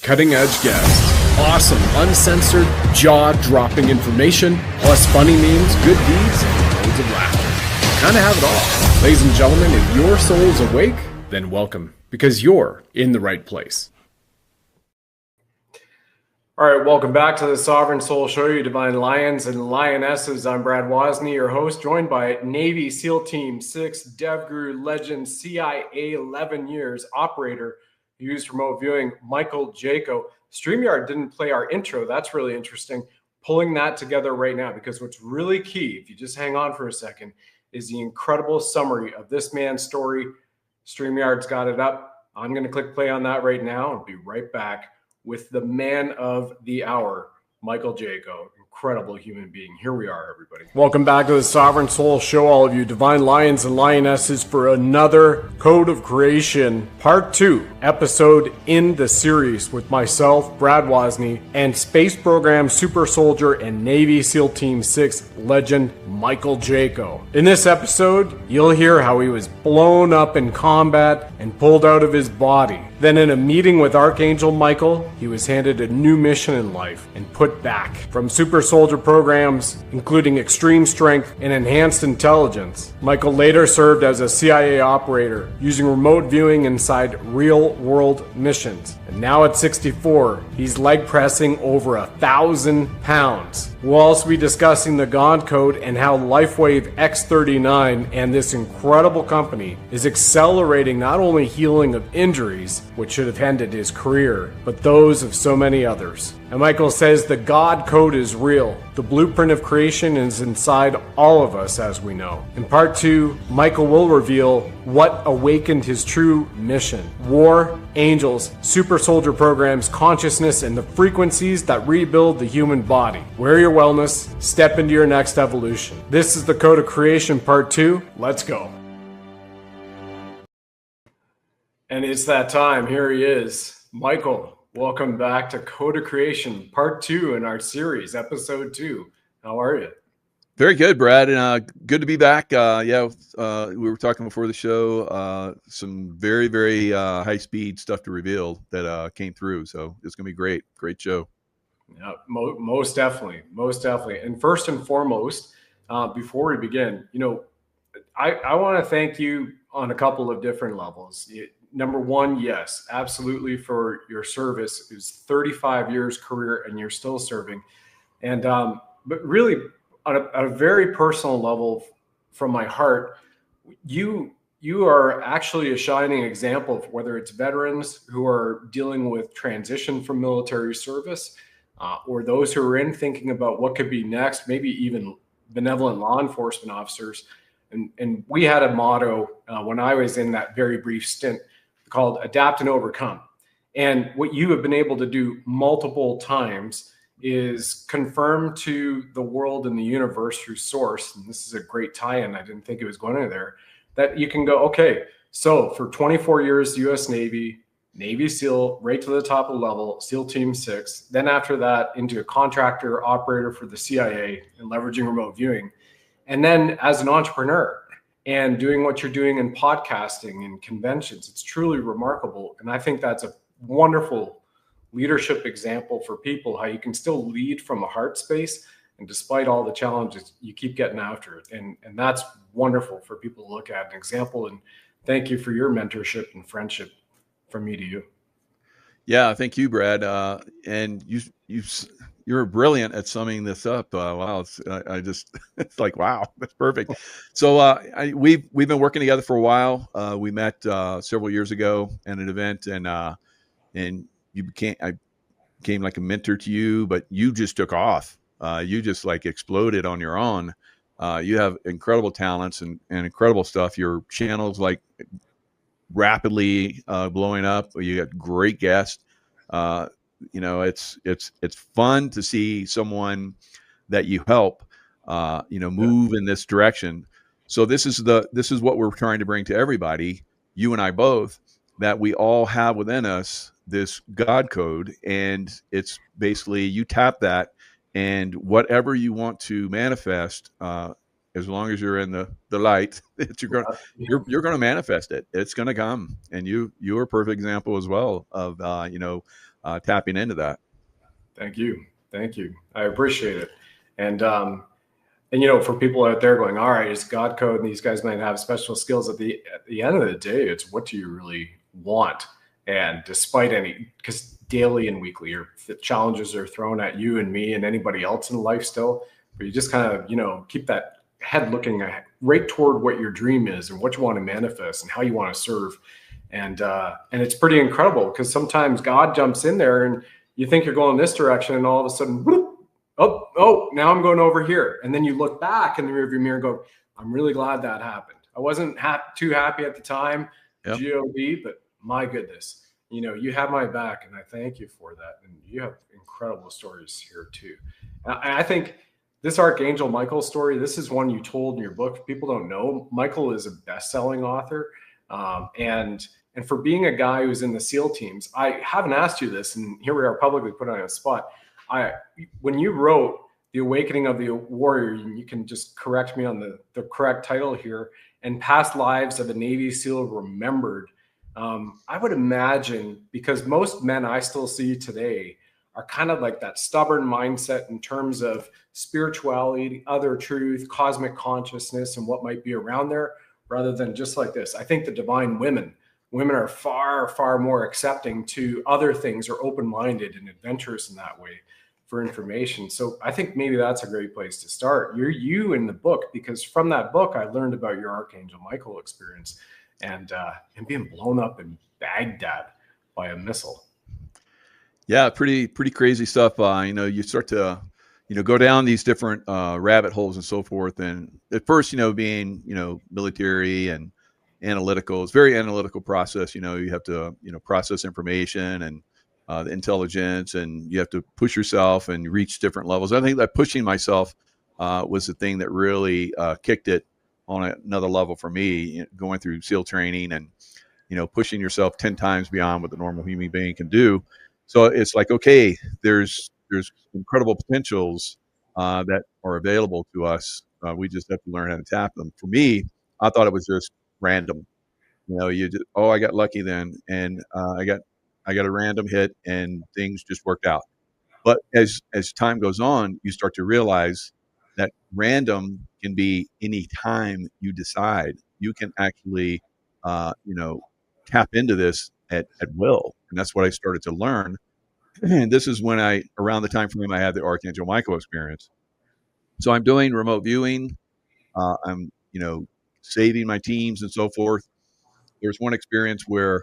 cutting-edge guests, awesome, uncensored, jaw-dropping information, plus funny memes, good deeds, and loads of laughter. Kind of have it all. Ladies and gentlemen, if your soul's awake, then welcome, because you're in the right place. All right, welcome back to the Sovereign Soul Show, you divine lions and lionesses. I'm Brad Wozni, your host, joined by Navy SEAL Team 6, DevGuru legend, CIA 11 years, operator who used remote viewing, Michael Jaco. StreamYard didn't play our intro. That's really interesting. Pulling that together right now, because what's really key, if you just hang on for a second, is the incredible summary of this man's story. StreamYard's got it up. I'm going to click play on that right now and be right back with the man of the hour, Michael Jaco. Incredible human being. Here we are, everybody. Welcome back to the Sovereign Soul Show, all of you divine lions and lionesses, for another Code of Creation Part 2 episode in the series with myself, Brad Wozni, and Space Program Super Soldier and Navy SEAL Team 6 legend, Michael Jaco. In this episode, you'll hear how he was blown up in combat and pulled out of his body. Then in a meeting with Archangel Michael, he was handed a new mission in life and put back from Super Soldier programs, including extreme strength and enhanced intelligence. Michael later served as a CIA operator, using remote viewing inside real-world missions. And now at 64, he's leg pressing over 1,000 pounds. We'll also be discussing the God Code and how LifeWave X39 and this incredible company is accelerating not only healing of injuries, which should have ended his career, but those of so many others. And Michael says the God Code is real. The blueprint of creation is inside all of us, as we know. In part 2, Michael will reveal what awakened his true mission: war, angels, super soldier programs, consciousness, and the frequencies that rebuild the human body. Wear your wellness, step into your next evolution. This is the Code of Creation Part 2. Let's go. And it's that time. Here he is. Michael, welcome back to Code of Creation Part 2 in our series, Episode 2. How are you? Very good, Brad, and good to be back. We were talking before the show. Some very, very high-speed stuff to reveal that came through, so it's going to be great. Great show. Yeah, most definitely. And first and foremost, before we begin, I want to thank you on a couple of different levels. Number one, yes, absolutely, for your service. It was 35 years career, and you're still serving. And but really, on a very personal level, from my heart, you are actually a shining example of whether it's veterans who are dealing with transition from military service, or those who are thinking about what could be next, maybe even benevolent law enforcement officers. And we had a motto when I was in that very brief stint called Adapt and Overcome. And what you have been able to do multiple times is confirm to the world and the universe through source, and this is a great tie-in, I didn't think it was going in there, that you can go, okay, so for 24 years, U.S. Navy, Navy SEAL, right to the top of the level, SEAL Team 6, then after that into a contractor operator for the CIA and leveraging remote viewing, and then as an entrepreneur and doing what you're doing in podcasting and conventions. It's truly remarkable, and I think that's a wonderful leadership example for people, how you can still lead from a heart space, and despite all the challenges, you keep getting after it. And that's wonderful for people to look at, an example. And thank you for your mentorship and friendship from me to you. Yeah, thank you, Brad. And you're brilliant at summing this up. Wow, it's like, wow, that's perfect. So we've been working together for a while. We met several years ago at an event, and I became like a mentor to you, but you just took off. You just like exploded on your own. You have incredible talents and incredible stuff. Your channel's like rapidly blowing up. You got great guests. It's fun to see someone that you help, move in this direction. So this is what we're trying to bring to everybody, you and I both, that we all have within us this God code, and it's basically you tap that, and whatever you want to manifest, as long as you're in the light, that you're going to manifest it. It's going to come, and you're a perfect example as well of tapping into that. Thank you. Thank you. I appreciate it. And for people out there going, all right, it's God code, and these guys might have special skills. At the end of the day, it's what do you really want? And despite because daily and weekly, the challenges are thrown at you and me and anybody else in life still, but you just kind of keep that head looking right toward what your dream is and what you want to manifest and how you want to serve. And it's pretty incredible because sometimes God jumps in there and you think you're going this direction, and all of a sudden, whoop, oh, now I'm going over here. And then you look back in the rearview mirror and go, I'm really glad that happened. I wasn't too happy at the time, yep. God, but my goodness, you have my back, and I thank you for that. And you have incredible stories here too. And I think this Archangel Michael story, this is one you told in your book. People don't know Michael is a best-selling author. And for being a guy who's in the SEAL teams, I haven't asked you this, and here we are publicly put on a spot. When you wrote The Awakening of the Warrior, you can just correct me on the correct title here, and Past Lives of a Navy SEAL Remembered. I would imagine, because most men I still see today are kind of like that stubborn mindset in terms of spirituality, other truth, cosmic consciousness, and what might be around there, rather than just like this. I think the divine women are far, far more accepting to other things, or open-minded and adventurous in that way for information. So I think maybe that's a great place to start. You're you in the book, because from that book, I learned about your Archangel Michael experience and being blown up in Baghdad by a missile. Yeah, pretty crazy stuff. You start to, go down these different rabbit holes and so forth. And at first, being, military and analytical, it's a very analytical process. You have to, process information and the intelligence, and you have to push yourself and reach different levels. I think that pushing myself was the thing that really kicked it on another level for me, going through SEAL training and, pushing yourself 10 times beyond what the normal human being can do. So it's like, okay, there's incredible potentials that are available to us. We just have to learn how to tap them. For me, I thought it was just random. I got lucky then, and I got a random hit, and things just worked out. But as time goes on, you start to realize that random can be any time you decide. You can actually, tap into this at will, and that's what I started to learn. And this is when around the time frame I had the Archangel Michael experience. So I'm doing remote viewing. I'm, saving my teams and so forth. There's one experience where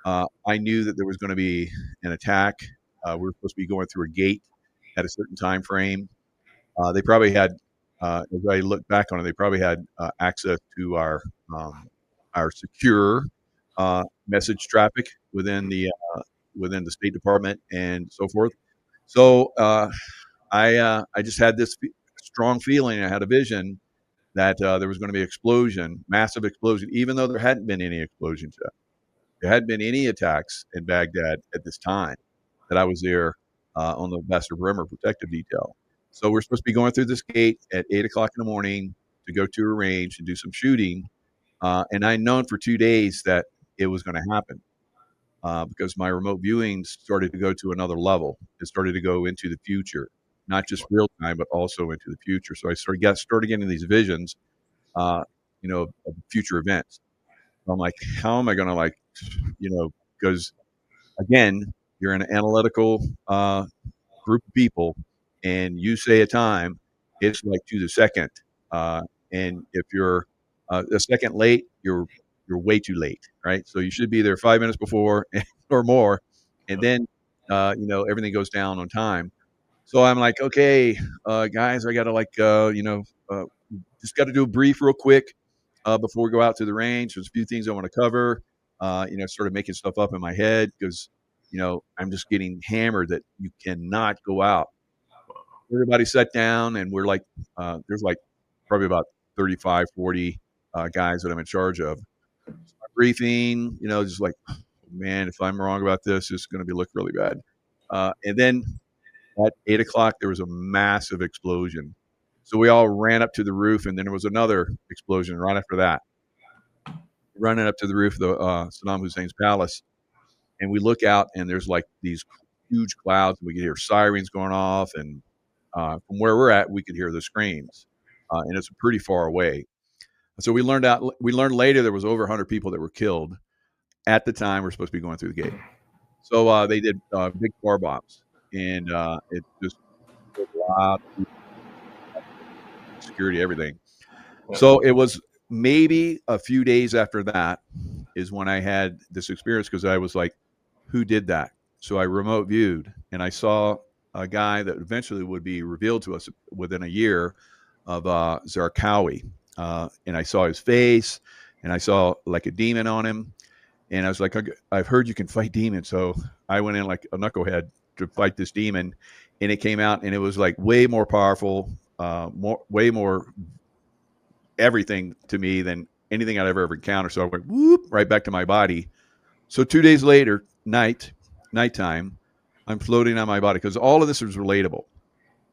I knew that there was going to be an attack. We were supposed to be going through a gate at a certain time frame. They probably had, as I look back on it, they probably had access to our secure message traffic within the State Department and so forth. So I just had this strong feeling. I had a vision that there was going to be an explosion, massive explosion, even though there hadn't been any explosions yet. There hadn't been any attacks in Baghdad at this time that I was there on the Master Perimeter Protective Detail. So we're supposed to be going through this gate at 8 o'clock in the morning to go to a range and do some shooting. And I'd known for 2 days that it was going to happen because my remote viewing started to go to another level. It started to go into the future, not just real time, but also into the future. So I started getting these visions, of future events. I'm like, how am I going to because again, you're an analytical group of people, and you say a time, it's like to the second. And if you're a second late, you're way too late, right? So you should be there 5 minutes before or more, and then everything goes down on time. So I'm like, okay, guys, I got to just got to do a brief real quick before we go out to the range. There's a few things I want to cover. Started making stuff up in my head because, I'm just getting hammered that you cannot go out. Everybody sat down, and we're like, there's like probably about 35, 40 guys that I'm in charge of. So my briefing, just like, man, if I'm wrong about this, it's going to look really bad. And then at 8 o'clock, there was a massive explosion. So we all ran up to the roof, and then there was another explosion right after that. Running up to the roof of the Saddam Hussein's palace, and we look out, and there's like these huge clouds. We could hear sirens going off, and from where we're at, we could hear the screams, and it's pretty far away. So we learned later there was over 100 people that were killed at the time we're supposed to be going through the gate. So they did big car bombs, and it just was loud, security, everything. So it was maybe a few days after that is when I had this experience, because I was like, who did that? So I remote viewed, and I saw a guy that eventually would be revealed to us within a year of Zarqawi. And I saw his face, and I saw like a demon on him. And I was like, I've heard you can fight demons. So I went in like a knucklehead to fight this demon, and it came out, and it was like way more powerful, way more everything to me than anything I'd ever encountered. So I went whoop right back to my body. So 2 days later, nighttime, I'm floating on my body, because all of this is relatable.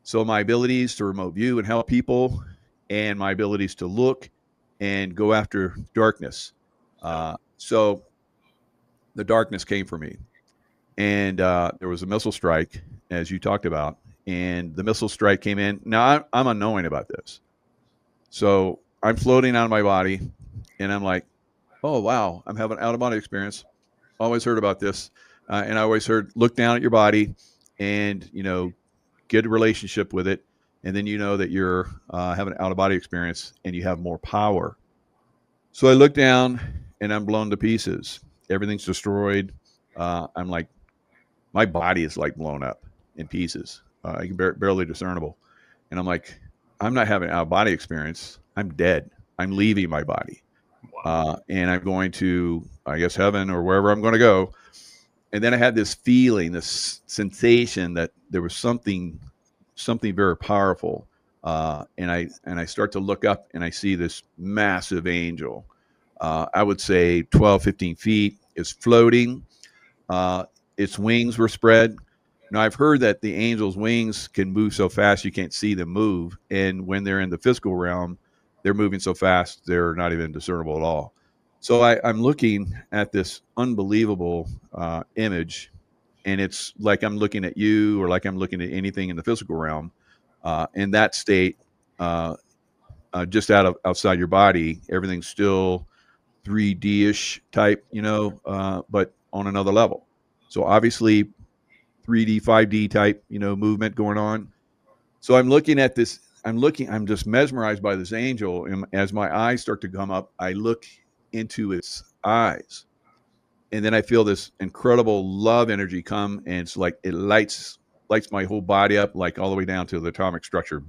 So my abilities to remote view and help people, and my abilities to look and go after darkness. So the darkness came for me, and there was a missile strike, as you talked about, and the missile strike came in. Now I'm unknowing about this. So I'm floating out of my body, and I'm like, oh, wow, I'm having an out-of-body experience. Always heard about this. And I always heard, look down at your body and, get a relationship with it. And then you know that you're having an out-of-body experience and you have more power. So I look down, and I'm blown to pieces. Everything's destroyed. I'm like, my body is like blown up in pieces. I can barely discernible. And I'm like, I'm not having an out-of-body experience. I'm dead. I'm leaving my body. And I'm going to, I guess, heaven or wherever I'm going to go. And then I had this feeling, this sensation that there was something very powerful. And I start to look up, and I see this massive angel. I would say 12, 15 feet, is floating. Its wings were spread. Now, I've heard that the angel's wings can move so fast you can't see them move. And when they're in the physical realm, they're moving so fast, they're not even discernible at all. So I'm looking at this unbelievable image, and it's like I'm looking at you, or like I'm looking at anything in the physical realm. In that state, just outside your body, everything's still 3D-ish type, but on another level. So obviously 3D, 5D type, movement going on. So I'm looking at this. I'm just mesmerized by this angel. And as my eyes start to come up, I look into its eyes. And then I feel this incredible love energy come, and it's like it lights my whole body up, like all the way down to the atomic structure.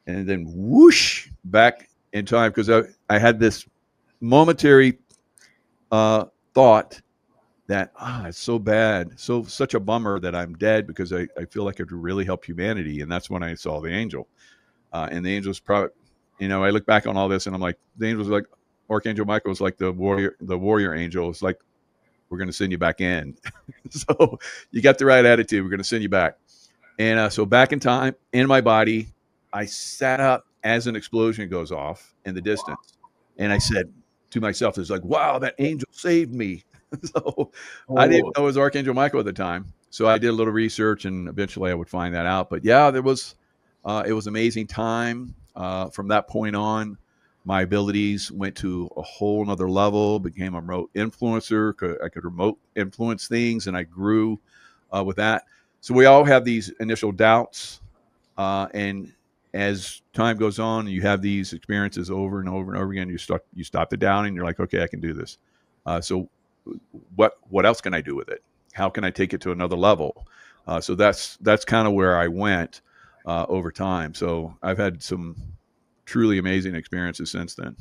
And then whoosh back in time, because I had this momentary thought that it's so bad, such a bummer that I'm dead, because I feel like I could really help humanity. And that's when I saw the angel. And the angel's probably, I look back on all this, and I'm like, the angel's like, Archangel Michael is like the warrior angel. It's like, we're going to send you back in. So you got the right attitude. We're going to send you back. And so back in time, in my body, I sat up as an explosion goes off in the distance. And I said to myself, it's like, wow, that angel saved me. So I didn't know it was Archangel Michael at the time. So I did a little research, and eventually I would find that out. But yeah, it was amazing time. From that point on, my abilities went to a whole nother level, became a remote influencer. I could remote influence things, and I grew with that. So we all have these initial doubts. And as time goes on, you have these experiences over and over and over again. You stop the doubting. You're like, okay, I can do this. So what else can I do with it? How can I take it to another level? So that's kind of where I went over time. So I've had some truly amazing experiences since then.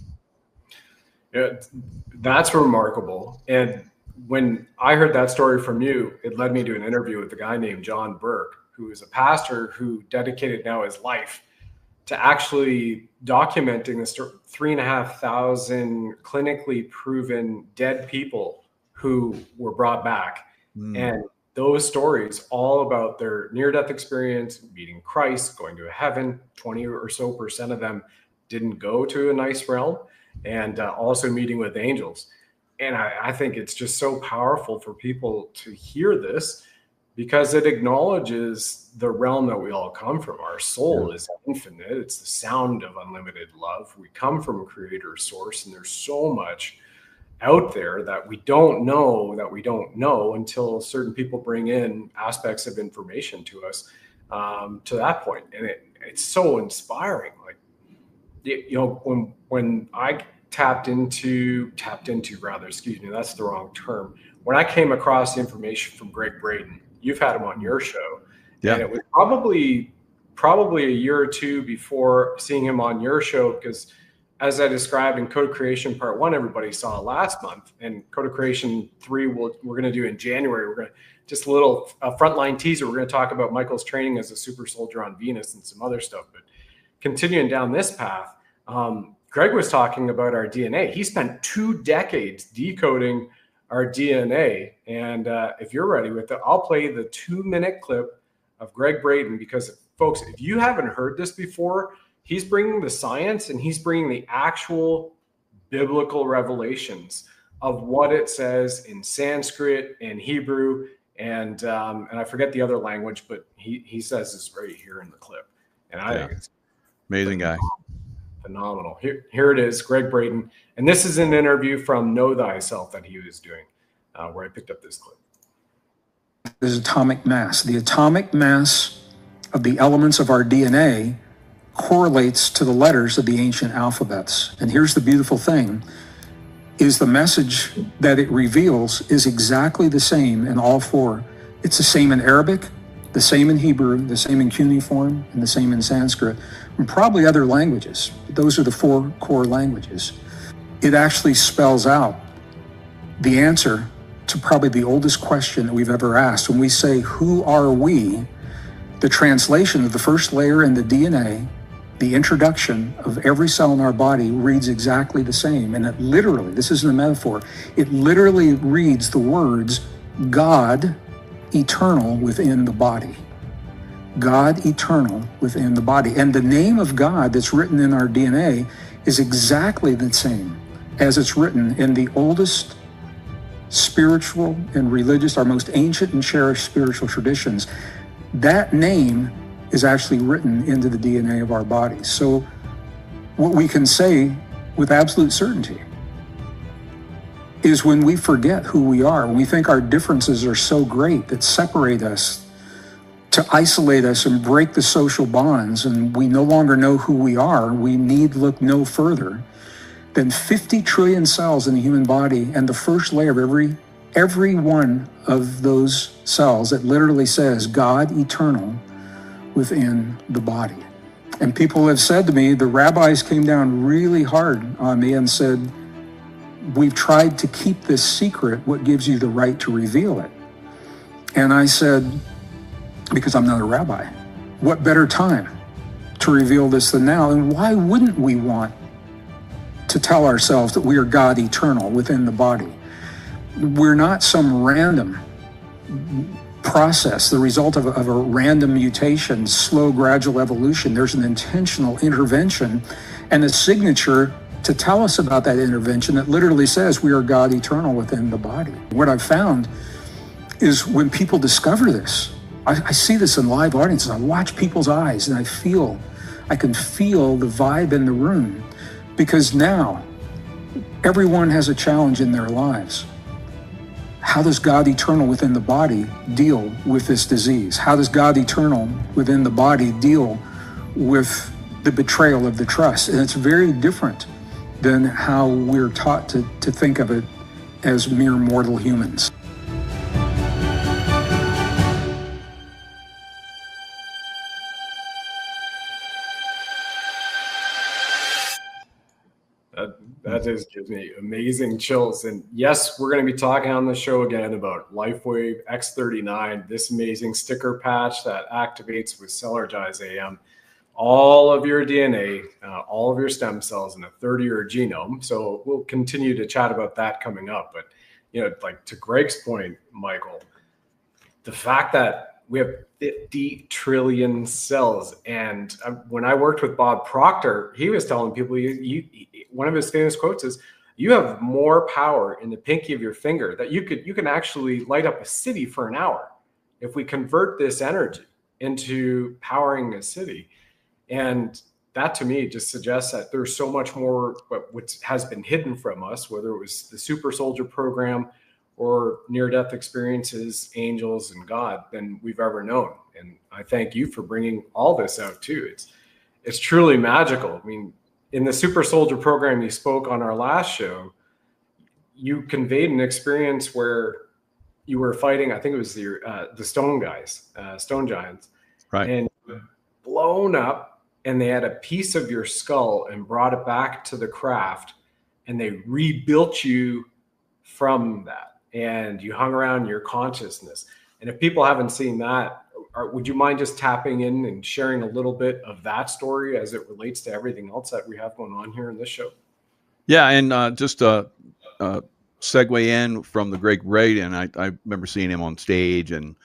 Yeah, that's remarkable. And when I heard that story from you, it led me to an interview with a guy named John Burke, who is a pastor who dedicated now his life to actually documenting the 3,500 clinically proven dead people who were brought back. And those stories, all about their near-death experience, meeting Christ, going to heaven. 20 or so % of them didn't go to a nice realm, and also meeting with angels. And I think it's just so powerful for people to hear this, because it acknowledges the realm that we all come from. Our soul is infinite. It's the sound of unlimited love. We come from a creator source, and there's so much out there that we don't know until certain people bring in aspects of information to us, to that point. And it's so inspiring. Like, you know, when I tapped into rather, excuse me, that's the wrong term. When I came across the information from Greg Braden, you've had him on your show, and it was probably a year or two before seeing him on your show, because as I described in Code Creation Part 1, everybody saw last month, and Code Creation 3 we're going to do in January. We're going to just a little frontline teaser. We're going to talk about Michael's training as a super soldier on Venus and some other stuff. But continuing down this path, Greg was talking about our DNA. He spent 2 decades decoding our DNA. And if you're ready with it, I'll play the 2-minute clip of Greg Braden, because folks, if you haven't heard this before, he's bringing the science and he's bringing the actual biblical revelations of what it says in Sanskrit and Hebrew. And I forget the other language, but he says this right here in the clip. And I think it's amazing guy. Phenomenal. Here it is, Greg Braden. And this is an interview from Know Thyself that he was doing, where I picked up this clip. Is atomic mass. The atomic mass of the elements of our DNA correlates to the letters of the ancient alphabets. And here's the beautiful thing, is the message that it reveals is exactly the same in all 4. It's the same in Arabic, the same in Hebrew, the same in cuneiform, and the same in Sanskrit, and probably other languages. Those are the 4 core languages. It actually spells out the answer to probably the oldest question that we've ever asked. When we say, who are we? The translation of the first layer in the DNA, the introduction of every cell in our body, reads exactly the same. And it literally, this isn't a metaphor, it literally reads the words, God eternal within the body. God eternal within the body. And the name of God that's written in our DNA is exactly the same as it's written in the oldest spiritual and religious, our most ancient and cherished spiritual traditions. That name is actually written into the DNA of our bodies. So what we can say with absolute certainty is, when we forget who we are, when we think our differences are so great that separate us, to isolate us and break the social bonds, and we no longer know who we are, we need look no further than 50 trillion cells in the human body, and the first layer of every one of those cells, it literally says God eternal within the body. And people have said to me, the rabbis came down really hard on me and said, we've tried to keep this secret. What gives you the right to reveal it? And I said, because I'm not a rabbi. What better time to reveal this than now? And why wouldn't we want to tell ourselves that we are God eternal within the body? We're not some random process, the result of a random mutation, slow, gradual evolution. There's an intentional intervention and a signature to tell us about that intervention that literally says we are God eternal within the body. What I've found is, when people discover this, I see this in live audiences. I watch people's eyes and I can feel the vibe in the room, because now everyone has a challenge in their lives. How does God eternal within the body deal with this disease? How does God eternal within the body deal with the betrayal of the trust? And it's very different than how we're taught to think of it as mere mortal humans. That just gives me amazing chills. And yes, we're going to be talking on the show again about LifeWave X39, this amazing sticker patch that activates with Cellergize AM all of your DNA, all of your stem cells in a 30-year genome. So we'll continue to chat about that coming up. But, you know, like to Greg's point, Michael, the fact that we have 50 trillion cells. And when I worked with Bob Proctor, he was telling people, one of his famous quotes is, you have more power in the pinky of your finger that you can actually light up a city for an hour if we convert this energy into powering a city. And that to me just suggests that there's so much more what has been hidden from us, whether it was the super soldier program or near-death experiences, angels, and God, than we've ever known. And I thank you for bringing all this out too. It's truly magical. I mean, in the super soldier program you spoke on our last show, you conveyed an experience where you were fighting, I think it was the stone guys, stone giants, right? And blown up, and they had a piece of your skull and brought it back to the craft, and they rebuilt you from that, and you hung around your consciousness. And if people haven't seen that, would you mind just tapping in and sharing a little bit of that story as it relates to everything else that we have going on here in this show? Yeah, and just segue in from the Greg Wright, and I remember seeing him on stage and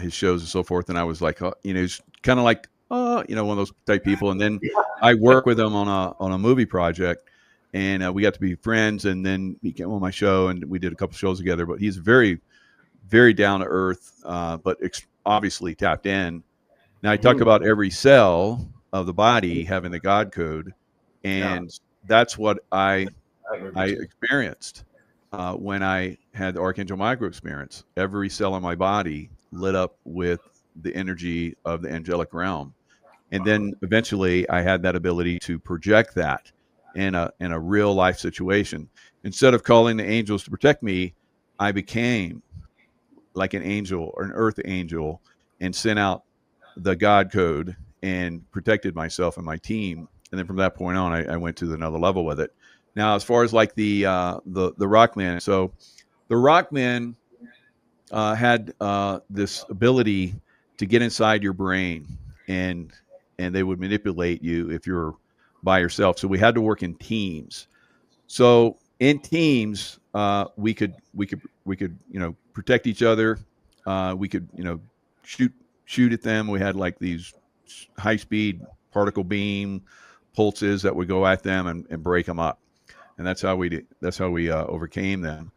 his shows and so forth, and I was like, he's kind of like, one of those type people. And then I work with him on a movie project, and we got to be friends, and then he came on my show, and we did a couple shows together. But he's very, very down to earth, but obviously tapped in. Now I talk about every cell of the body having the God code, and that's what I experienced when I had the Archangel micro experience. Every cell in my body lit up with the energy of the angelic realm, and then eventually I had that ability to project that in a real life situation. Instead of calling the angels to protect me, I became like an angel or an earth angel and sent out the God code and protected myself and my team. And then from that point on, I went to another level with it. Now, as far as like the Rockman, so the Rockman had this ability to get inside your brain, and they would manipulate you if you're by yourself. So we had to work in teams. So in teams, we could protect each other. We could shoot at them. We had like these high speed particle beam pulses that would go at them and break them up. And that's how we overcame them.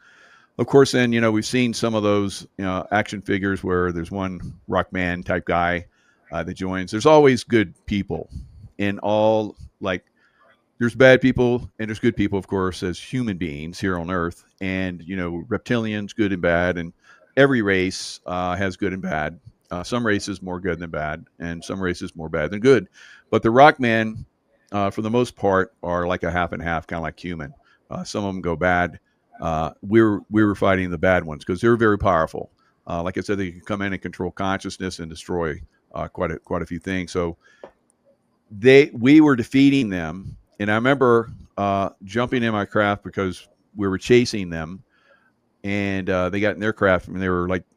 Of course, then, we've seen some of those, action figures where there's one Rockman type guy that joins. There's always good people in all, like, there's bad people and there's good people, of course, as human beings here on Earth. And, reptilians, good and bad. And every race has good and bad. Some races more good than bad, and some races more bad than good. But the Rockman, for the most part, are like a half and half, kind of like human. Some of them go bad. We were fighting the bad ones because they're very powerful. Like I said, they can come in and control consciousness and destroy quite a few things. So we were defeating them, and I remember jumping in my craft because we were chasing them, and they got in their craft, and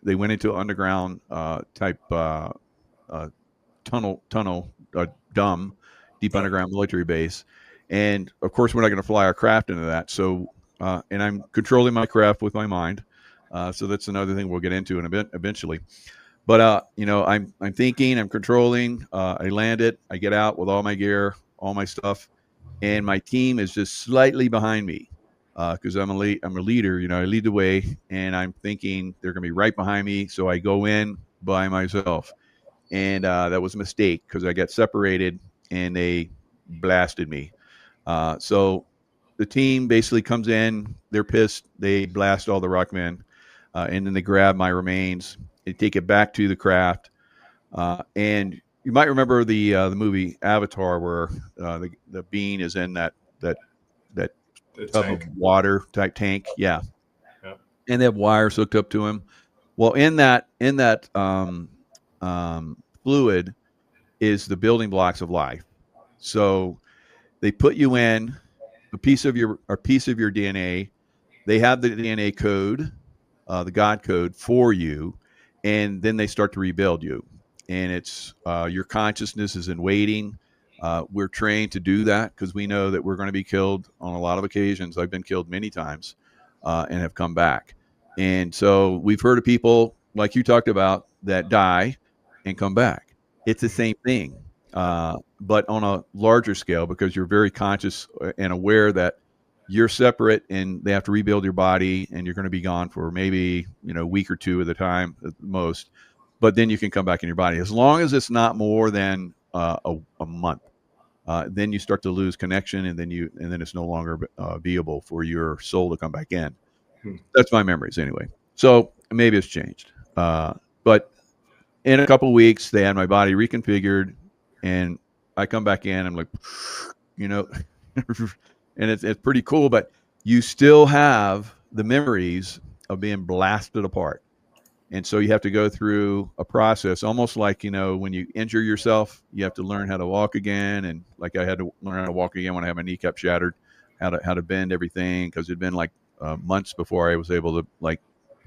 they went into an underground type tunnel, deep underground military base. And of course, we're not going to fly our craft into that. So, and I'm controlling my craft with my mind. So that's another thing we'll get into in a bit eventually. But I'm thinking, I'm controlling. I land it. I get out with all my gear, all my stuff, and my team is just slightly behind me because I'm a leader. I lead the way, and I'm thinking they're going to be right behind me. So I go in by myself, and that was a mistake because I got separated and they blasted me. So the team basically comes in, they're pissed, they blast all the Rockmen, and then they grab my remains, they take it back to the craft. And you might remember the movie Avatar, where the being is in that tub of water type tank. Yeah. And they have wires hooked up to him. Well, in that fluid is the building blocks of life. So they put you in a piece of your DNA. They have the DNA code, the God code for you, and then they start to rebuild you. And it's your consciousness is in waiting. We're trained to do that because we know that we're going to be killed on a lot of occasions. I've been killed many times and have come back. And so we've heard of people like you talked about, that die and come back. It's the same thing, but on a larger scale, because you're very conscious and aware that you're separate and they have to rebuild your body, and you're going to be gone for maybe, a week or two at a time at most, but then you can come back in your body as long as it's not more than a month. Then you start to lose connection, and then it's no longer viable for your soul to come back in. That's my memories anyway. So maybe it's changed, but in a couple of weeks they had my body reconfigured, and I come back in. I'm like, and it's pretty cool. But you still have the memories of being blasted apart. And so you have to go through a process, almost like, when you injure yourself, you have to learn how to walk again. And like I had to learn how to walk again when I had my kneecap shattered, how to bend everything, because it'd been like months before I was able to like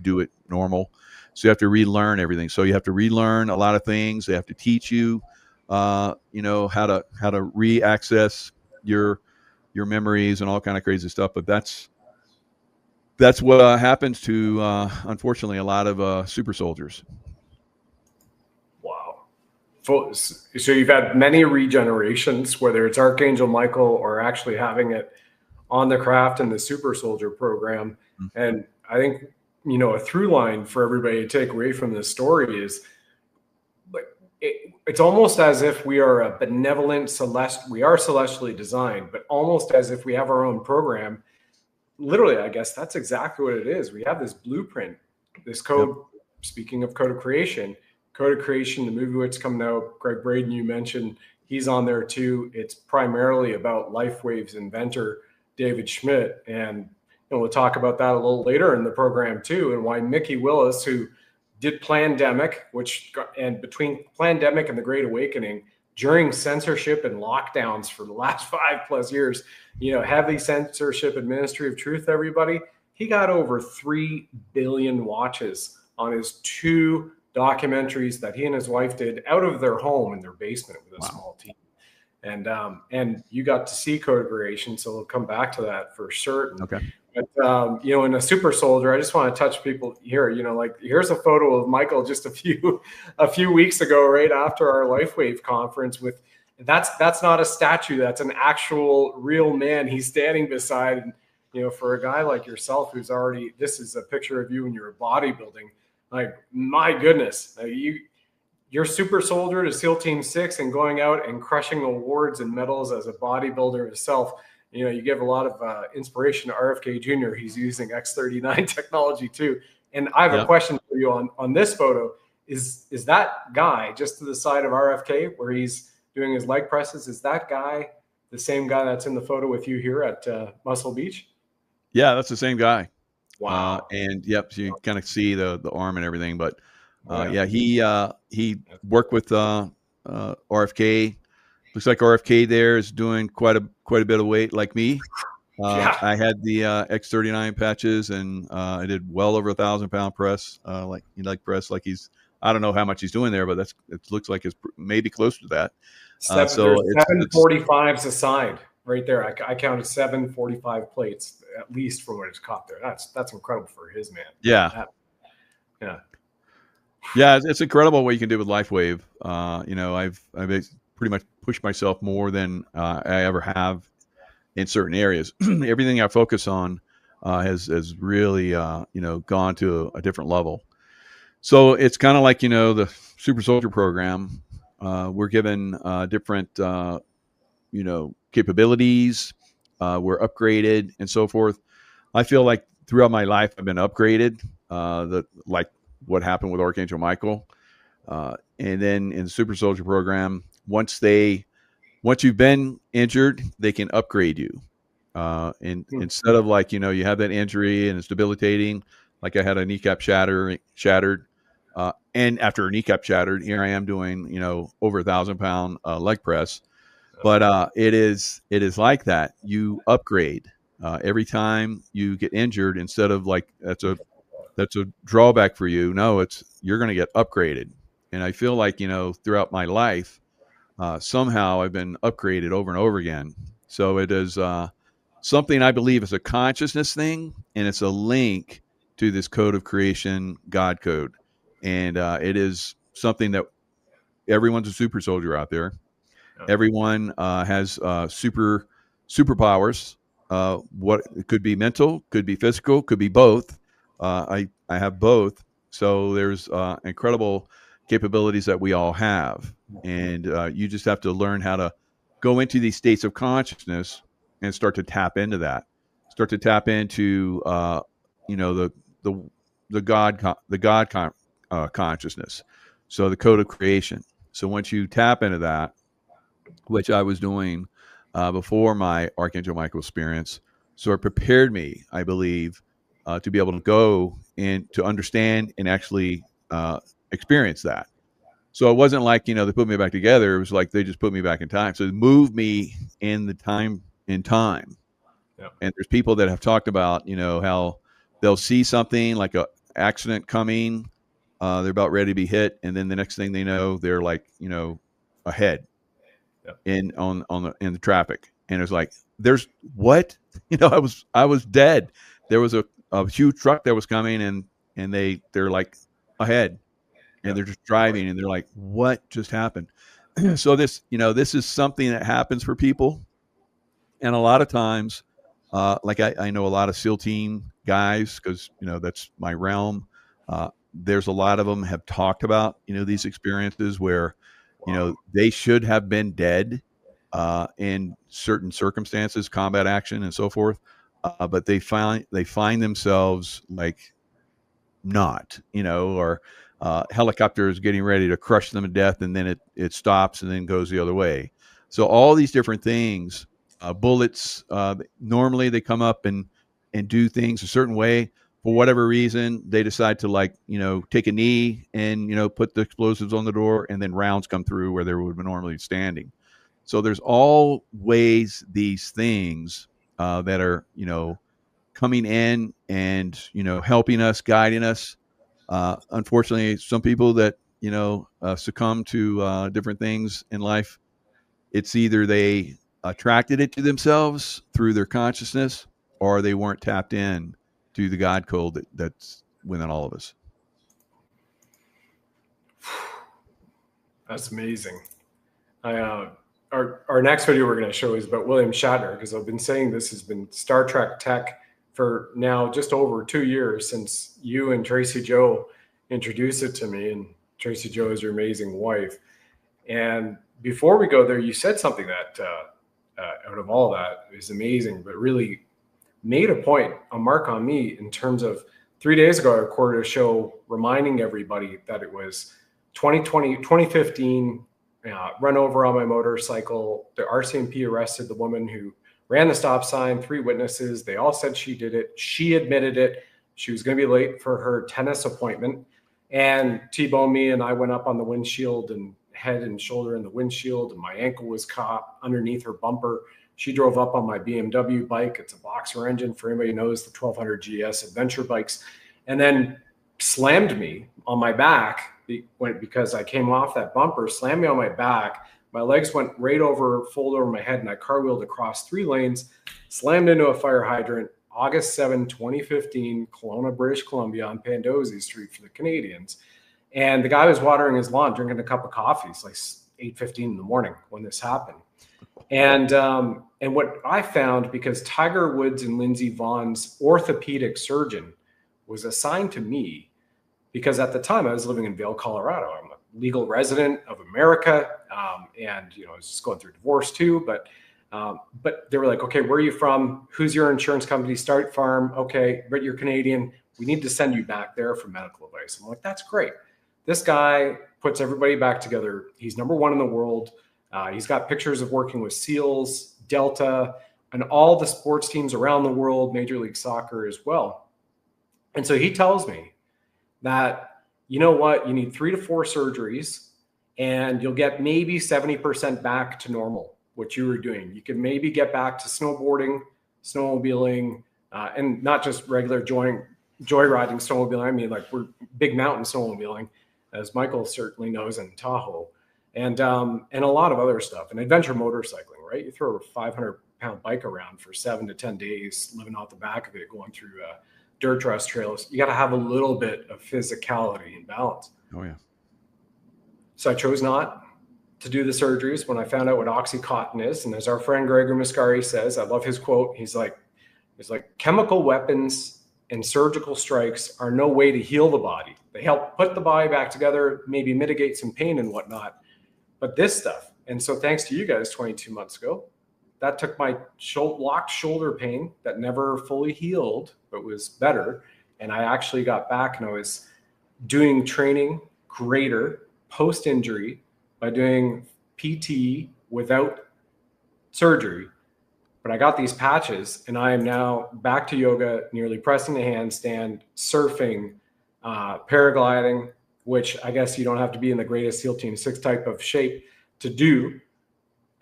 do it normal. So you have to relearn everything. So you have to relearn a lot of things. They have to teach you, how to re-access your memories and all kind of crazy stuff. But that's what happens to, unfortunately, a lot of super soldiers. Wow. So you've had many regenerations, whether it's Archangel Michael or actually having it on the craft in the super soldier program. Mm-hmm. And I think, a through line for everybody to take away from this story is it's almost as if we are a benevolent we are celestially designed, but almost as if we have our own program. Literally, I guess that's exactly what it is. We have this blueprint, this code. Yep. Speaking of Code of Creation, the movie that's coming out, Greg Braden, you mentioned, he's on there too. It's primarily about LifeWave's inventor, David Schmidt. And we'll talk about that a little later in the program too, and why Mickey Willis, who did Plandemic, and between Plandemic and the Great Awakening, during censorship and lockdowns for the last 5+ years, heavy censorship and Ministry of Truth, everybody, he got over 3 billion watches on his 2 documentaries that he and his wife did out of their home in their basement with a small team. And you got to see Code of Creation, so we'll come back to that for certain. Okay. But, in a super soldier, I just want to touch people here, here's a photo of Michael just a few weeks ago, right after our LifeWave conference that's not a statue. That's an actual real man he's standing beside. And, for a guy like yourself, who's already, this is a picture of you when you're bodybuilding. Like, my goodness, you're super soldier to SEAL Team 6 and going out and crushing awards and medals as a bodybuilder yourself. You give a lot of inspiration to RFK Jr. He's using X39 technology too. And I have a question for you on this photo. Is that guy just to the side of RFK where he's doing his leg presses? Is that guy the same guy that's in the photo with you here at Muscle Beach? Yeah, that's the same guy. Wow. And yep, so you kind of see the arm and everything. But he worked with RFK. Looks like RFK there is doing quite a bit of weight like me. I had the X39 patches, and I did well over 1,000-pound press, leg press. Like I don't know how much he's doing there, but it looks like it's maybe close to that. So 745s aside right there. I counted 745 plates at least for what it's caught there. That's incredible for his man. Yeah. Yeah, it's incredible what you can do with LifeWave. I've pretty much pushed myself more than I ever have in certain areas. Everything I focus on has really gone to a different level. So it's kind of like the Super Soldier program. We're given different capabilities. We're upgraded and so forth. I feel like throughout my life I've been upgraded. Like what happened with Archangel Michael, and then in the Super Soldier program, once you've been injured, they can upgrade you. Instead of like, you have that injury and it's debilitating. Like I had a kneecap shattered. And after a kneecap shattered, here I am doing, over 1,000-pound leg press. But it is like that. You upgrade every time you get injured. Instead of like that's a drawback for you. No, you're going to get upgraded. And I feel like throughout my life, somehow I've been upgraded over and over again. So it is something I believe is a consciousness thing, and it's a link to this Code of Creation God code. And it is something that everyone's a super soldier out there. Yeah. Everyone has superpowers. What it could be mental, could be physical, could be both. I have both. So there's incredible capabilities that we all have, and you just have to learn how to go into these states of consciousness and start to tap into that. Start to tap into the God consciousness. So the code of creation. So once you tap into that, which I was doing before my Archangel Michael experience. So it prepared me, I believe, to be able to go and to understand and actually experience that. So it wasn't like, they put me back together. It was like they just put me back in time. So it moved me in time. Yeah. And there's people that have talked about, how they'll see something like a accident coming. They're about ready to be hit. And then the next thing they know, they're like, ahead in the traffic, and it was like, there's what, I was dead. There was a huge truck that was coming, and they're like ahead, and they're just driving, and they're like, what just happened? So this is something that happens for people, and a lot of times, like I know a lot of SEAL team guys, because that's my realm. There's a lot of them have talked about these experiences where they should have been dead in certain circumstances, combat action and so forth, but they find themselves like not, or helicopters getting ready to crush them to death, and then it stops and then goes the other way. So all these different things, bullets, normally they come up and do things a certain way. For whatever reason, they decide to take a knee and put the explosives on the door, and then rounds come through where they would normally be standing. So there's always these things that are coming in and helping us, guiding us. Unfortunately, some people that succumb to different things in life, it's either they attracted it to themselves through their consciousness, or they weren't tapped in to the God code that's within all of us. That's amazing. Our next video we're going to show is about William Shatner, because I've been saying this has been Star Trek tech for now just over 2 years since you and Tracy Joe introduced it to me, and Tracy Joe is your amazing wife. And before we go there, you said something that out of all that is amazing, but really made a mark on me in terms of 3 days ago, I recorded a show reminding everybody that it was 2015, run over on my motorcycle. The RCMP arrested the woman who ran the stop sign, 3 witnesses. They all said she did it. She admitted it. She was going to be late for her tennis appointment and T-boned me, and I went up on the windshield and head and shoulder in the windshield, and my ankle was caught underneath her bumper. She drove up on my BMW bike. It's a boxer engine, for anybody who knows, the 1200 GS adventure bikes, and then slammed me on my back because I came off that bumper, slammed me on my back. My legs went right over, fold over my head, and I car-wheeled across 3 lanes, slammed into a fire hydrant, August 7, 2015, Kelowna, British Columbia, on Pandosy Street for the Canadians. And the guy was watering his lawn, drinking a cup of coffee. It's like 8:15 in the morning when this happened. And what I found, because Tiger Woods and Lindsey Vohn's orthopedic surgeon was assigned to me, because at the time I was living in Vail, Colorado. I'm a legal resident of America, and I was just going through divorce too. But they were like, okay, where are you from? Who's your insurance company? State Farm. Okay, but you're Canadian. We need to send you back there for medical advice. I'm like, that's great. This guy puts everybody back together. He's number 1 in the world. He's got pictures of working with SEALs, Delta, and all the sports teams around the world, Major League Soccer as well. And so he tells me that, you know what, you need 3 to 4 surgeries, and you'll get maybe 70% back to normal, what you were doing. You can maybe get back to snowboarding, snowmobiling, and not just regular joyriding snowmobiling. I mean, like, we're big mountain snowmobiling, as Michael certainly knows, in Tahoe, and a lot of other stuff, and adventure motorcycling, right? You throw a 500-pound bike around for 7 to 10 days, living off the back of it, going through dirt rust trails. You got to have a little bit of physicality and balance. Oh yeah. So I chose not to do the surgeries when I found out what Oxycontin is. And as our friend Gregor Muscari says, I love his quote. He's like, chemical weapons and surgical strikes are no way to heal the body. They help put the body back together, maybe mitigate some pain and whatnot. But this stuff, and so thanks to you guys 22 months ago, that took my locked shoulder pain that never fully healed, but was better. And I actually got back and I was doing training greater post-injury by doing PT without surgery. But I got these patches and I am now back to yoga, nearly pressing the handstand, surfing, paragliding, which I guess you don't have to be in the greatest SEAL Team 6 type of shape to do.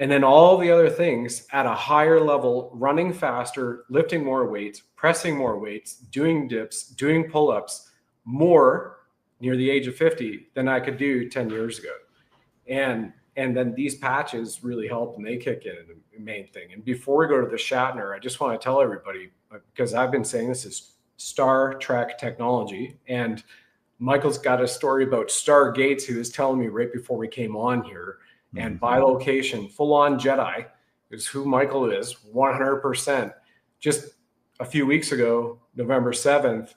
And then all the other things at a higher level, running faster, lifting more weights, pressing more weights, doing dips, doing pull-ups, more near the age of 50 than I could do 10 years ago. And then these patches really help and they kick in, the main thing. And before we go to the Shatner, I just want to tell everybody, because I've been saying this is Star Trek technology. And Michael's got a story about Stargates, who was telling me right before we came on here. And by location, full-on Jedi is who Michael is, 100%. Just a few weeks ago, November 7th,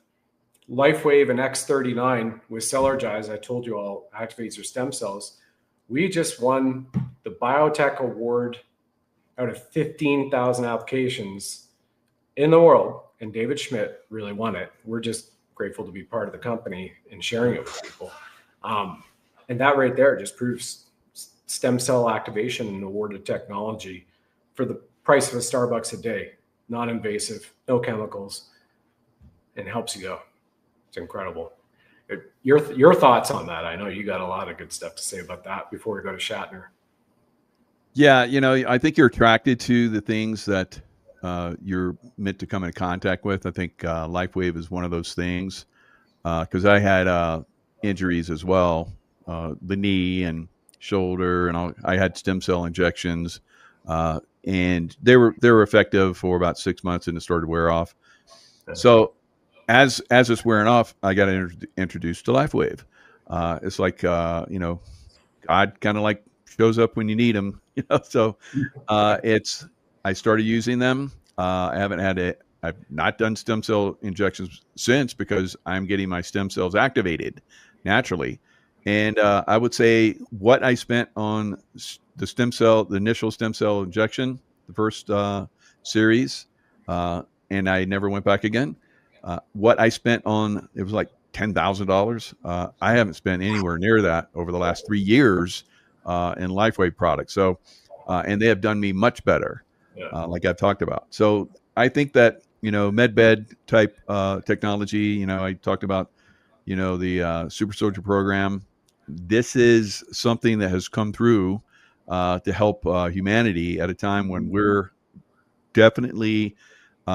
LifeWave and X39 with Cellergize, I told you all, activates your stem cells. We just won the Biotech Award out of 15,000 applications in the world, and David Schmidt really won it. We're just grateful to be part of the company and sharing it with people. And that right there just proves stem cell activation and awarded technology for the price of a Starbucks a day, non-invasive, no chemicals, and helps you go. It's incredible. Your thoughts on that? I know you got a lot of good stuff to say about that before we go to Shatner. Yeah, I think you're attracted to the things that you're meant to come in contact with. I think LifeWave is one of those things because I had injuries as well, the knee and shoulder, and I had stem cell injections, and they were effective for about 6 months, and it started to wear off. So as it's wearing off, I got introduced to LifeWave. It's like God kind of like shows up when you need him, So I started using them. I've not done stem cell injections since because I'm getting my stem cells activated naturally. And I would say what I spent on the initial stem cell injection, the first series, and I never went back again. What I spent on, it was like $10,000. I haven't spent anywhere near that over the last 3 years in LifeWave products. So, and they have done me much better, like I've talked about. So I think that, medbed type technology, I talked about, the Super Soldier program. This is something that has come through to help humanity at a time when we're definitely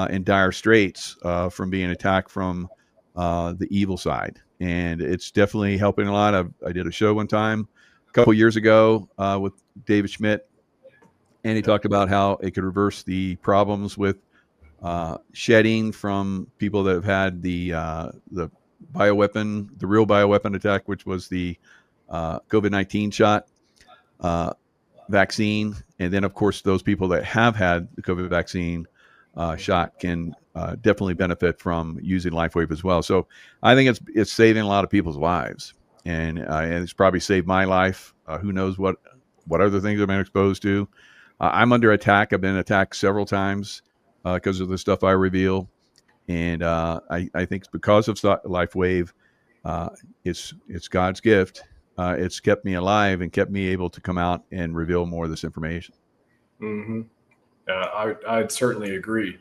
in dire straits from being attacked from the evil side. And it's definitely helping a lot. I did a show one time a couple years ago with David Schmidt, and he talked about how it could reverse the problems with shedding from people that have had the bioweapon, the real bioweapon attack, which was the COVID-19 shot vaccine. And then, of course, those people that have had the COVID vaccine shot can definitely benefit from using LifeWave as well. So I think it's saving a lot of people's lives, and it's probably saved my life. Who knows what other things I've been exposed to. I'm under attack. I've been attacked several times because of the stuff I reveal. And I think it's because of LifeWave. It's God's gift. It's kept me alive and kept me able to come out and reveal more of this information. Mm-hmm. I'd certainly agree.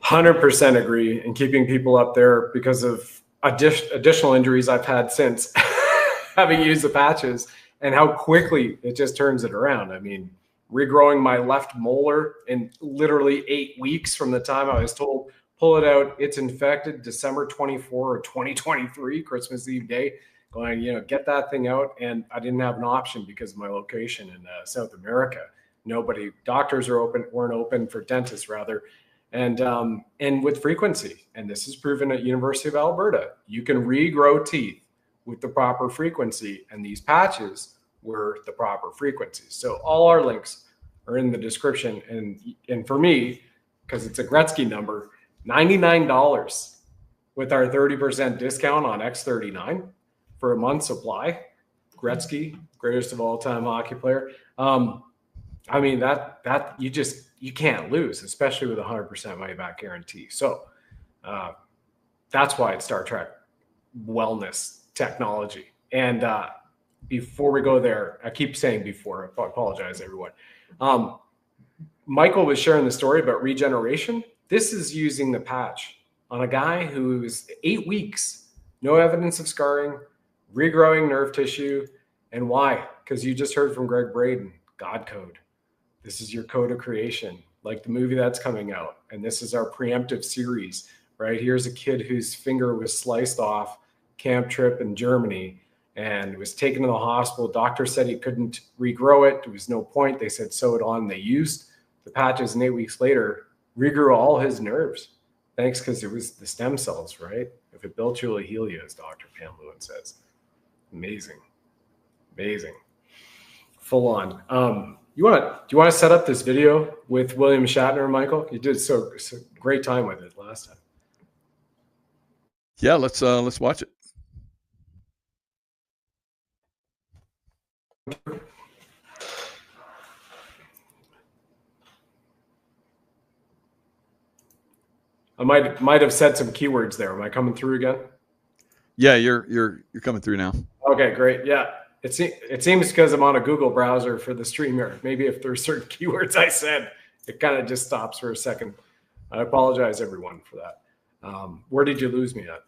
100% agree. And keeping people up there because of additional injuries I've had since having used the patches and how quickly it just turns it around. I mean, regrowing my left molar in literally 8 weeks from the time I was told, pull it out, it's infected, December 24 or 2023, Christmas Eve day, going, get that thing out. And I didn't have an option because of my location in South America. Doctors weren't open for dentists rather. And with frequency, and this is proven at University of Alberta, you can regrow teeth with the proper frequency, and these patches were the proper frequencies. So all our links are in the description. And for me, because it's a Gretzky number, $99 with our 30% discount on X39 for a month supply. Gretzky, greatest of all time hockey player. I mean, that you can't lose, especially with 100% money back guarantee. So that's why it's Star Trek wellness technology. And before we go there, I keep saying before, I apologize, everyone. Michael was sharing the story about regeneration. This is using the patch on a guy who's 8 weeks, no evidence of scarring, regrowing nerve tissue. And why? Because you just heard from Greg Braden, God code. This is your code of creation, like the movie that's coming out. And this is our preemptive series, right? Here's a kid whose finger was sliced off camp trip in Germany and was taken to the hospital. Doctor said he couldn't regrow it. There was no point. They said sew it on. They used the patches, and 8 weeks later, regrew all his nerves. Thanks, because it was the stem cells, right? If it built you, it'll heal you, as Dr. Pam Lewin says. Amazing. Amazing. Full on. Do you want to set up this video with William Shatner, Michael? You did so great time with it last time. Yeah, let's watch it. I might have said some keywords there. Am I coming through again? Yeah, you're coming through now. Okay, great. Yeah, it seems because I'm on a Google browser for the streamer. Maybe if there's certain keywords I said, it kind of just stops for a second. I apologize, everyone, for that. Where did you lose me at?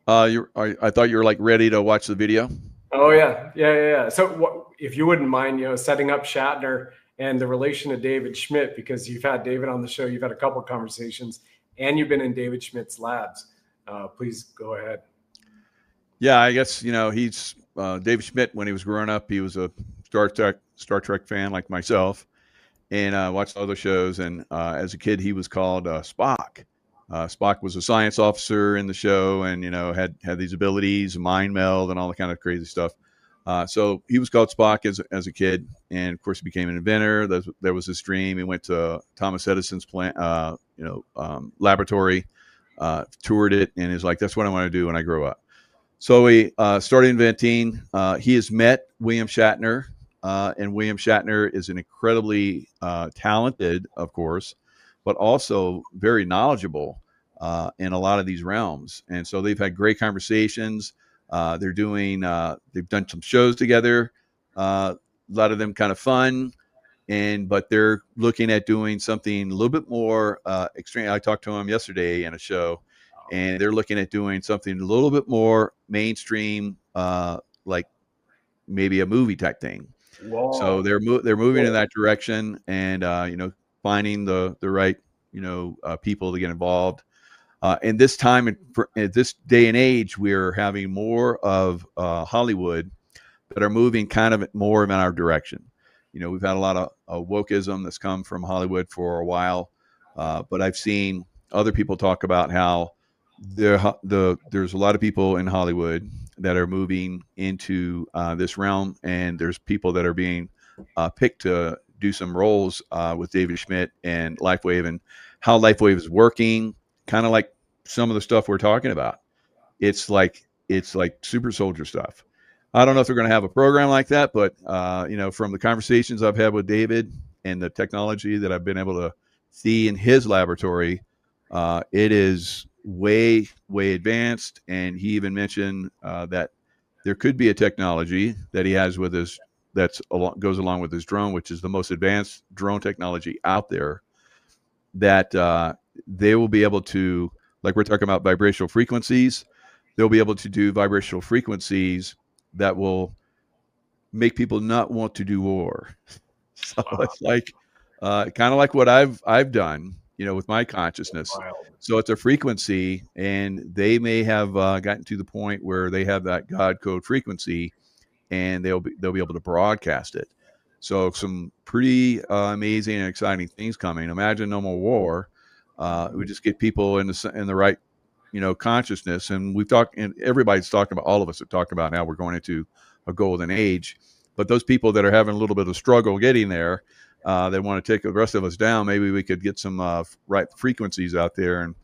I thought you were like ready to watch the video. Oh yeah. So if you wouldn't mind, setting up Shatner and the relation to David Schmidt, because you've had David on the show, you've had a couple of conversations, and you've been in David Schmidt's labs. Please go ahead. Yeah, I guess he's David Schmidt. When he was growing up, he was a Star Trek fan like myself, and watched other shows. And as a kid, he was called Spock. Spock was a science officer in the show, and had these abilities, mind meld, and all the kind of crazy stuff. So he was called Spock as a kid, and of course he became an inventor. There was his dream. He went to Thomas Edison's plant, laboratory, toured it, and is like, that's what I want to do when I grow up. So he started inventing. He has met William Shatner, and William Shatner is an incredibly talented, of course, but also very knowledgeable in a lot of these realms. And so they've had great conversations. They've done some shows together, a lot of them kind of fun, but they're looking at doing something a little bit more extreme. I talked to them yesterday in a show, and they're looking at doing something a little bit more mainstream, like maybe a movie type thing. Whoa. So they're moving in that direction, and finding the right people to get involved. In this time, at this day and age, we're having more of Hollywood that are moving kind of more in our direction. We've had a lot of wokeism that's come from Hollywood for a while, but I've seen other people talk about how there's a lot of people in Hollywood that are moving into this realm, and there's people that are being picked to do some roles with David Schmidt and LifeWave, and how LifeWave is working, kind of like some of the stuff we're talking about. It's like super soldier stuff. I don't know if they're going to have a program like that, but from the conversations I've had with David and the technology that I've been able to see in his laboratory, it is way, way advanced. And he even mentioned that there could be a technology that he has with his goes along with his drone, which is the most advanced drone technology out there, that they will be able to, like we're talking about vibrational frequencies, they'll be able to do vibrational frequencies that will make people not want to do war. So it's like kind of like what I've done, with my consciousness. So it's a frequency, and they may have gotten to the point where they have that God code frequency, and they'll be able to broadcast it. So some pretty amazing and exciting things coming. Imagine no more war. We just get people in the right consciousness. And we've talked, and everybody's talking about, all of us have talked about how we're going into a golden age. But those people that are having a little bit of struggle getting there, they want to take the rest of us down. Maybe we could get some right frequencies out there and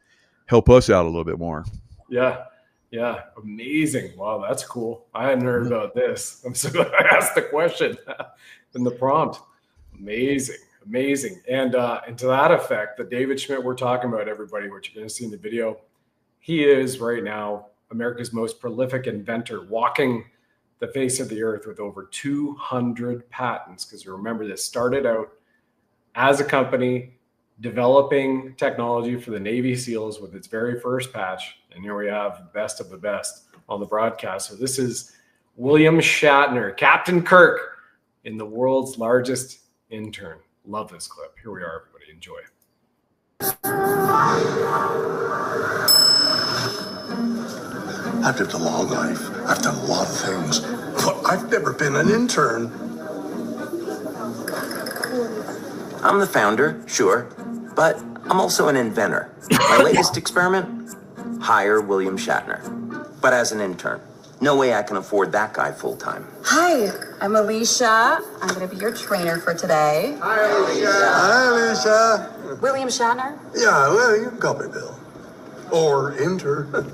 help us out a little bit more. Yeah. Yeah. Amazing. Wow. That's cool. I hadn't heard about this. I'm so glad I asked the question in the prompt. Amazing. Amazing. And to that effect, the David Schmidt we're talking about, everybody, what you're going to see in the video, he is right now America's most prolific inventor, walking the face of the earth with over 200 patents. Because remember, this started out as a company developing technology for the Navy SEALs with its very first patch. And here we have the best of the best on the broadcast. So this is William Shatner, Captain Kirk, in the world's largest intern. Love this clip. Here we are, everybody. Enjoy. I've lived a long life. I've done a lot of things, but I've never been an intern. I'm the founder, sure, but I'm also an inventor. My latest experiment? Hire William Shatner, but as an intern. No way I can afford that guy full-time. Hi, I'm Alicia. I'm going to be your trainer for today. Hi, Alicia. Hi, Alicia. William Shatner? Yeah, well, you can call me Bill. Or intern.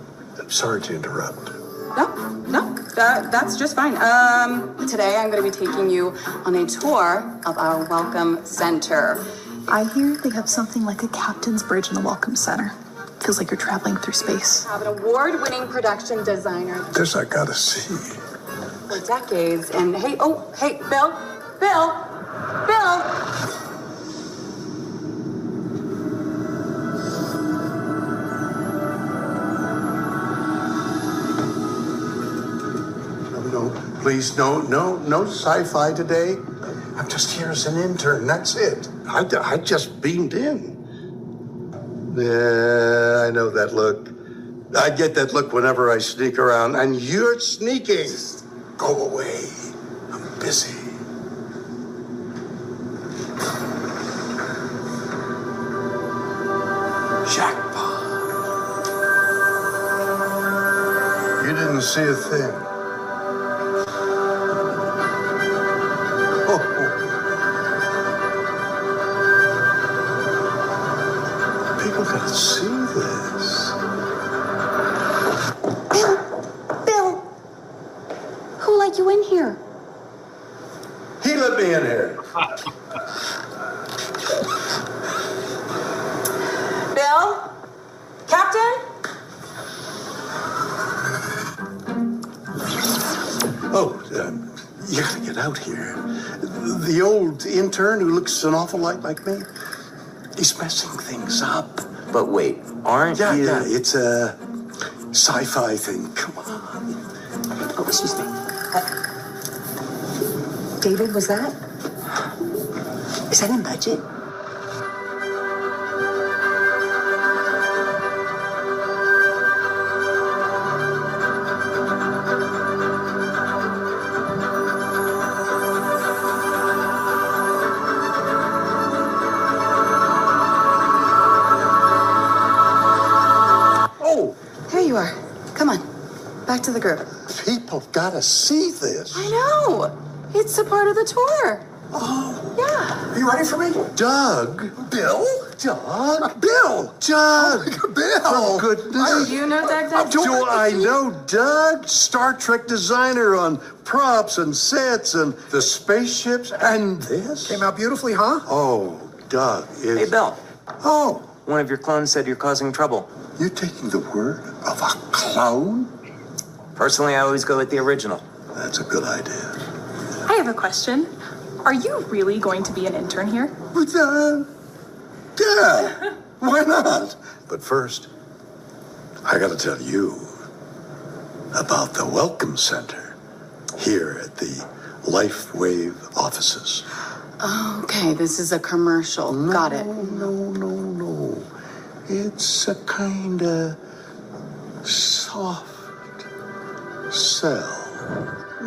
Sorry to interrupt. No, that's just fine. Today I'm going to be taking you on a tour of our Welcome Center. I hear they have something like a captain's bridge in the Welcome Center. Feels like you're traveling through space. I have an award-winning production designer. This I gotta see. For decades. And hey, Bill. No, please, no sci-fi today. I'm just here as an intern, that's it. I just beamed in. Yeah, I know that look. I get that look whenever I sneak around, and you're sneaking. Go away. I'm busy. Jackpot. You didn't see a thing. People gotta see this. Bill, who let you in here? He let me in here. Bill? Captain? Oh, you gotta get out here. The old intern who looks an awful lot like me, he's messing things up. But wait, aren't you? Yeah, it's a sci-fi thing. Come on. Oh, excuse me. David, was that? Is that in budget? There you are. Come on. Back to the group. People gotta see this. I know. It's a part of the tour. Oh. Yeah. Are you ready for me? Doug. Bill. Doug. Bill. Doug. Bill. Oh, goodness. Oh, you know Doug? Do I know Doug? Star Trek designer on props and sets and the spaceships and this. Came out beautifully, huh? Oh, Doug is... Hey, Bill. Oh, One of your clones said you're causing trouble. you're taking the word of a clone? Personally, I always go with the original. That's a good idea. I have a question. Are you really going to be an intern here? But, yeah, why not? But first, I gotta tell you about the Welcome Center here at the LifeWave offices. Okay, this is a commercial. Got it. No. It's a kind of soft sell.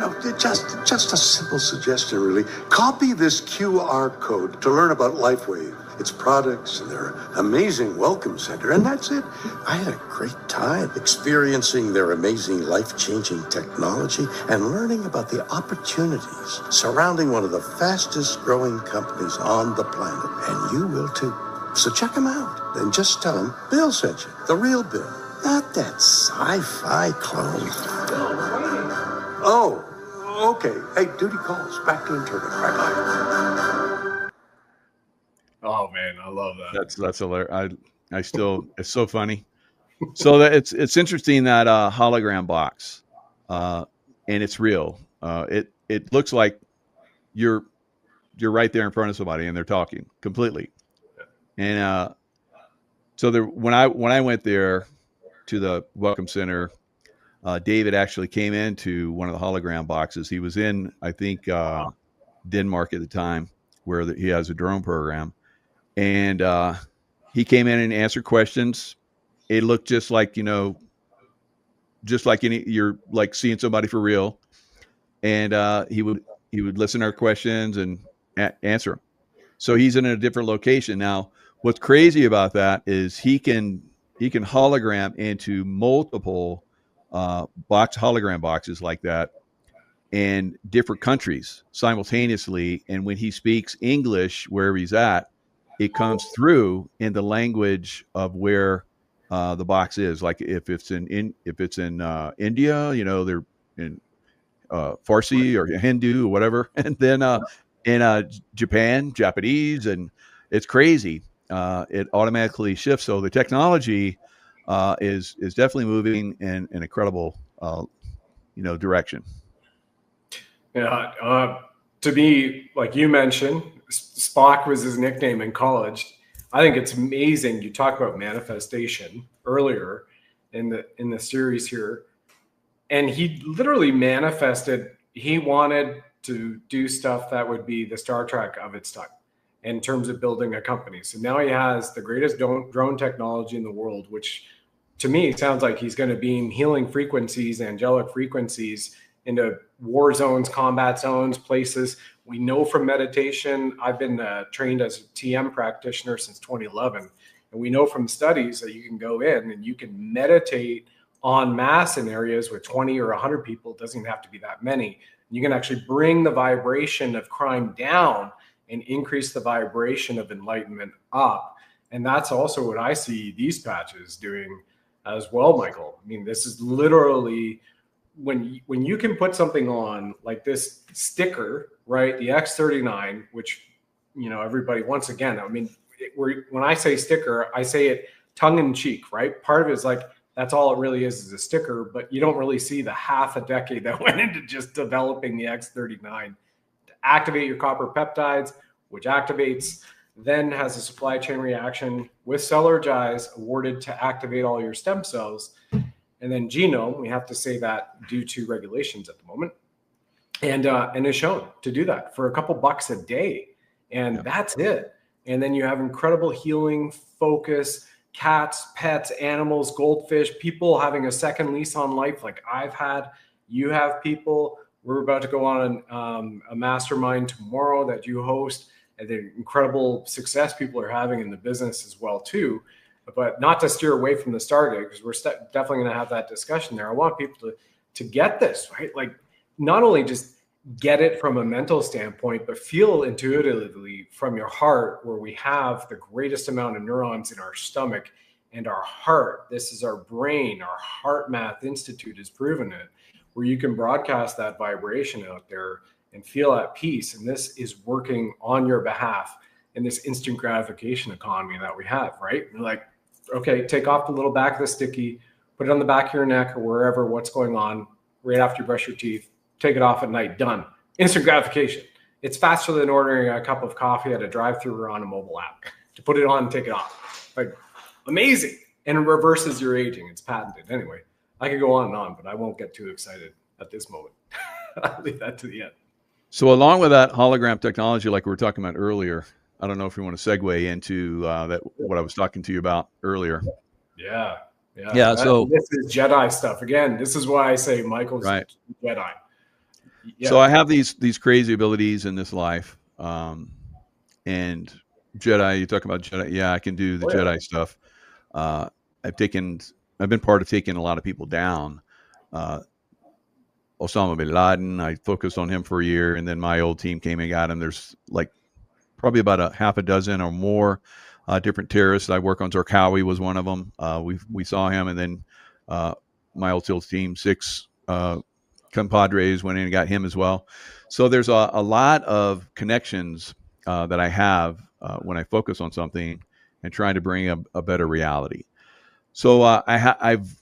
No, just a simple suggestion, really. Copy this QR code to learn about LifeWave, its products, and their amazing welcome center, and that's it. I had a great time experiencing their amazing life-changing technology and learning about the opportunities surrounding one of the fastest-growing companies on the planet, and you will too. So check them out, and just tell them Bill sent you, the real Bill, not that sci-fi clone. Oh, okay. Hey, duty calls. Back to internet. Bye-bye. Oh man, I love that. That's hilarious. I still, it's so funny. So that it's interesting that hologram box, and it's real. It looks like you're right there in front of somebody and they're talking completely. And so there, when I went there to the Welcome Center, David actually came into one of the hologram boxes. He was in, I think, Denmark at the time, where he has a drone program, and he came in and answered questions. It looked just like, just like you're like seeing somebody for real, and he would listen to our questions and answer them. So he's in a different location now. What's crazy about that is he can hologram into multiple hologram boxes like that in different countries simultaneously. And when he speaks English wherever he's at, it comes through in the language of where the box is. Like if it's in India, they're in Farsi or Hindu or whatever, and then in Japan, Japanese, and it's crazy. It automatically shifts. So the technology is definitely moving in an incredible, direction. Yeah. To me, like you mentioned, Spock was his nickname in college. I think it's amazing. You talk about manifestation earlier in the series here, and he literally manifested. He wanted to do stuff that would be the Star Trek of its time in terms of building a company. So now he has the greatest drone technology in the world, which to me sounds like he's going to beam healing frequencies, angelic frequencies into war zones, combat zones, places. We know from meditation, I've been trained as a TM practitioner since 2011. And we know from studies that you can go in and you can meditate en masse in areas with 20 or 100 people. It doesn't even have to be that many. You can actually bring the vibration of crime down and increase the vibration of enlightenment up. And that's also what I see these patches doing as well, Michael. I mean, this is literally when you can put something on like this sticker, right? The X39, which, everybody, once again, I mean, when I say sticker, I say it tongue in cheek, right? Part of it is like, that's all it really is a sticker, but you don't really see the half a decade that went into just developing the X39 to activate your copper peptides, which activates, then has a supply chain reaction with Celergize awarded to activate all your stem cells. And then genome, we have to say that due to regulations at the moment, and is shown to do that for a couple bucks a day. And that's it. And then you have incredible healing, focus, cats, pets, animals, goldfish, people having a second lease on life like I've had. You have people. We're about to go on a mastermind tomorrow that you host, and the incredible success people are having in the business as well too. But not to steer away from the Stargate, because we're definitely going to have that discussion there. I want people to get this, right? Like not only just get it from a mental standpoint, but feel intuitively from your heart, where we have the greatest amount of neurons in our stomach and our heart. This is our brain. Our Heart Math Institute has proven it, where you can broadcast that vibration out there and feel at peace. And this is working on your behalf in this instant gratification economy that we have, right? You're like, okay, take off the little back of the sticky, put it on the back of your neck or wherever, what's going on right after you brush your teeth, take it off at night, done. Instant gratification. It's faster than ordering a cup of coffee at a drive-thru or on a mobile app to put it on and take it off. Like, amazing. And it reverses your aging. It's patented. Anyway, I could go on, but I won't get too excited at this moment. I'll leave that to the end. So along with that hologram technology, like we were talking about earlier, I don't know if you want to segue into what I was talking to you about earlier. Yeah. So this is Jedi stuff. Again, this is why I say Michael's right. Jedi. So I have these crazy abilities in this life. And Jedi, you talk about Jedi. Yeah, I can do the Jedi stuff. I've been part of taking a lot of people down. Osama bin Laden, I focused on him for a year, and then my old team came and got him. There's like probably about a half a dozen or more different terrorists I work on. Zarqawi was one of them. We saw him, and then my old SEAL team 6 compadres went in and got him as well. So there's a lot of connections that I have when I focus on something and trying to bring a better reality. So I've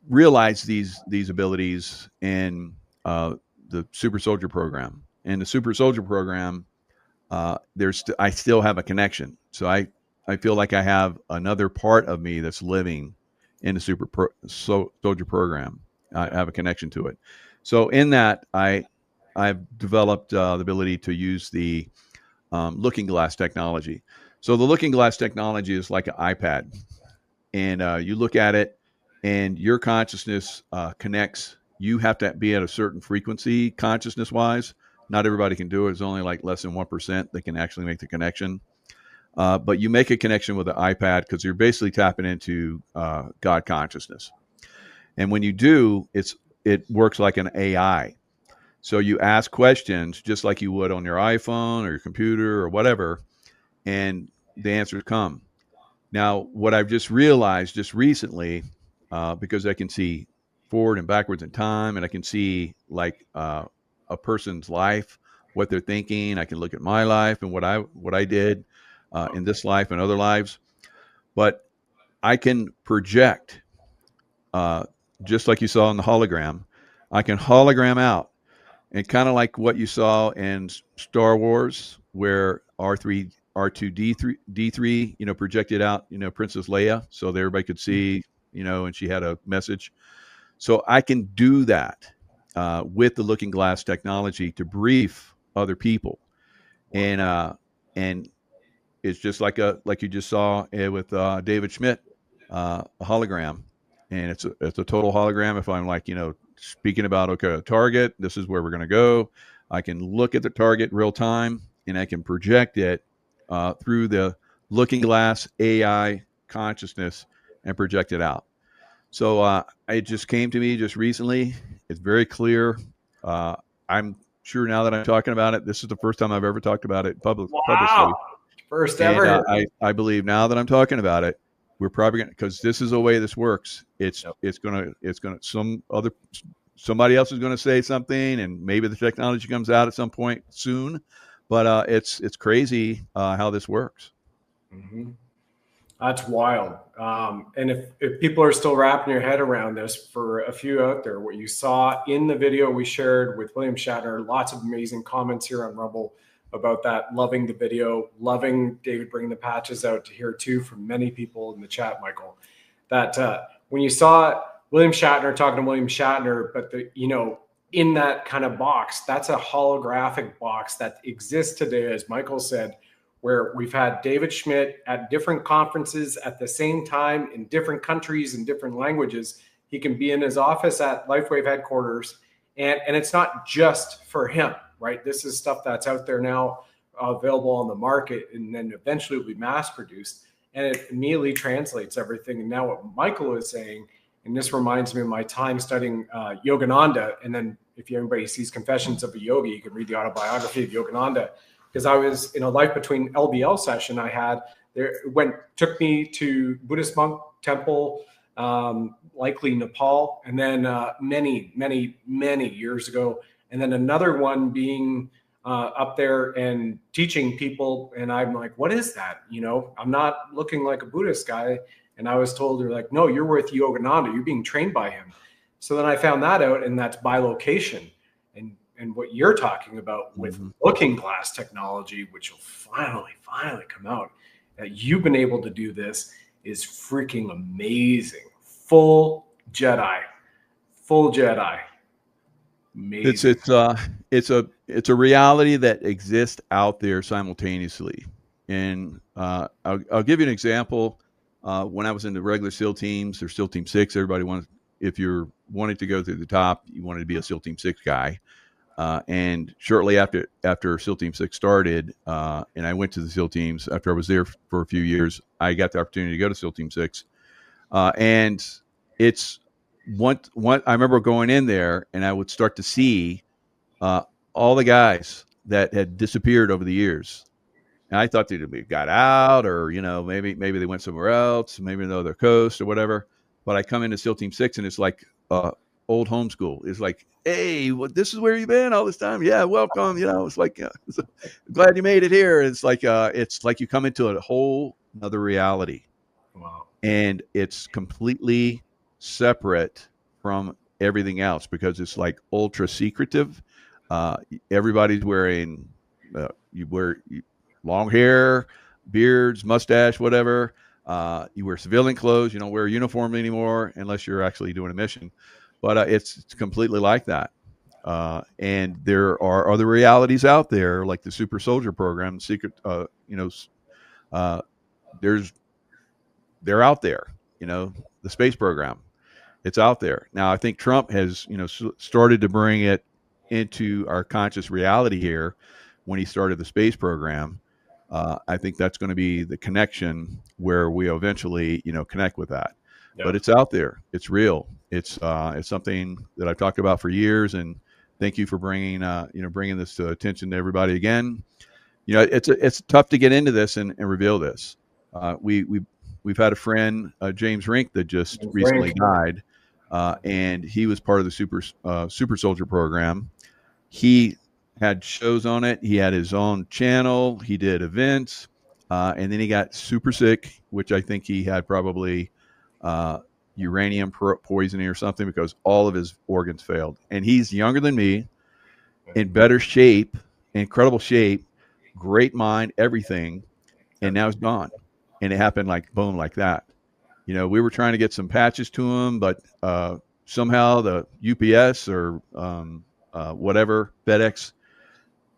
realized these abilities in the Super Soldier program. And the Super Soldier program, I still have a connection. So I feel like I have another part of me that's living in the Soldier program. I have a connection to it. So in that, I've developed the ability to use the looking glass technology. So the looking glass technology is like an iPad, and you look at it, and your consciousness connects. You have to be at a certain frequency, consciousness-wise. Not everybody can do it. It's only like less than 1% that can actually make the connection. But you make a connection with the iPad because you're basically tapping into God consciousness. And when you do, it works like an AI. So you ask questions just like you would on your iPhone or your computer or whatever, and the answers come. Now, what I've just realized just recently, because I can see forward and backwards in time, and I can see like a person's life, what they're thinking. I can look at my life and what I did in this life and other lives, but I can project, just like you saw in the hologram. I can hologram out, and kind of like what you saw in Star Wars, where R2D3, projected out, Princess Leia, so that everybody could see, and she had a message. So I can do that with the looking glass technology to brief other people, and it's just like you just saw with David Schmidt, a hologram, and it's a total hologram. If I'm like speaking about a target, this is where we're going to go. I can look at the target real time, and I can project it through the looking glass AI consciousness and project it out. So it just came to me just recently. It's very clear. I'm sure now that I'm talking about it, this is the first time I've ever talked about it publicly. First ever. I believe now that I'm talking about it, we're probably going to, because this is the way this works. It's gonna somebody else is going to say something, and maybe the technology comes out at some point soon. But it's crazy how this works. Mm-hmm. That's wild. And if people are still wrapping your head around this, for a few out there, what you saw in the video we shared with William Shatner, lots of amazing comments here on Rumble about that, loving the video, loving David bringing the patches out to hear too from many people in the chat, Michael, that when you saw William Shatner talking to William Shatner, but in that kind of box, that's a holographic box that exists today, as Michael said, where we've had David Schmidt at different conferences at the same time in different countries and different languages. He can be in his office at LifeWave headquarters, and it's not just for him, right? This is stuff that's out there now, available on the market, and then eventually will be mass produced, and it immediately translates everything. And now what Michael is saying, and this reminds me of my time studying Yogananda, and then if anybody sees Confessions of a Yogi, you can read the autobiography of Yogananda. Because I was in a life between LBL session I had there, took me to Buddhist monk temple, likely Nepal, and then many years ago, and then another one being up there and teaching people, and I'm like, what is that? I'm not looking like a Buddhist guy, and I was told, they're like, no, you're with Yogananda, you're being trained by him. So then I found that out, and that's by location. And what you're talking about with looking glass technology, which will finally come out, that you've been able to do this, is freaking amazing. Full Jedi. Amazing. It's a reality that exists out there simultaneously. And I'll give you an example. When I was in the regular SEAL teams, there's SEAL Team 6. Everybody if you're wanting to go through the top, you wanted to be a SEAL Team 6 guy. And shortly after SEAL Team 6 started, and I went to the SEAL teams after I was there for a few years, I got the opportunity to go to SEAL Team 6. And it's one, I remember going in there and I would start to see all the guys that had disappeared over the years. And I thought they got out, or, maybe they went somewhere else, maybe another coast or whatever. But I come into SEAL Team 6 and it's like old homeschool. It's like, hey, this is where you've been all this time. Yeah, welcome. It's like, glad you made it here. It's like you come into a whole another reality. Wow. And it's completely separate from everything else because it's like ultra secretive. Everybody's wearing, you wear long hair, beards, mustache, whatever. You wear civilian clothes. You don't wear a uniform anymore unless you're actually doing a mission. But it's completely like that. And there are other realities out there, like the Super Soldier Program, secret. They're out there. The space program. It's out there now. I think Trump has started to bring it into our conscious reality here when he started the space program. I think that's going to be the connection where we eventually, connect with that. Yeah. But it's out there. It's real. It's something that I've talked about for years. And thank you for bringing this to attention to everybody again. It's tough to get into this and reveal this. We've had a friend, James Rink, that just recently died, and he was part of the Super Soldier Program. He had shows on it. He had his own channel. He did events, and then he got super sick, which I think he had probably uranium poisoning or something because all of his organs failed. And he's younger than me, in better shape, incredible shape, great mind, everything, and now he's gone. And it happened like boom, like that. We were trying to get some patches to him, but somehow the UPS or whatever, FedEx,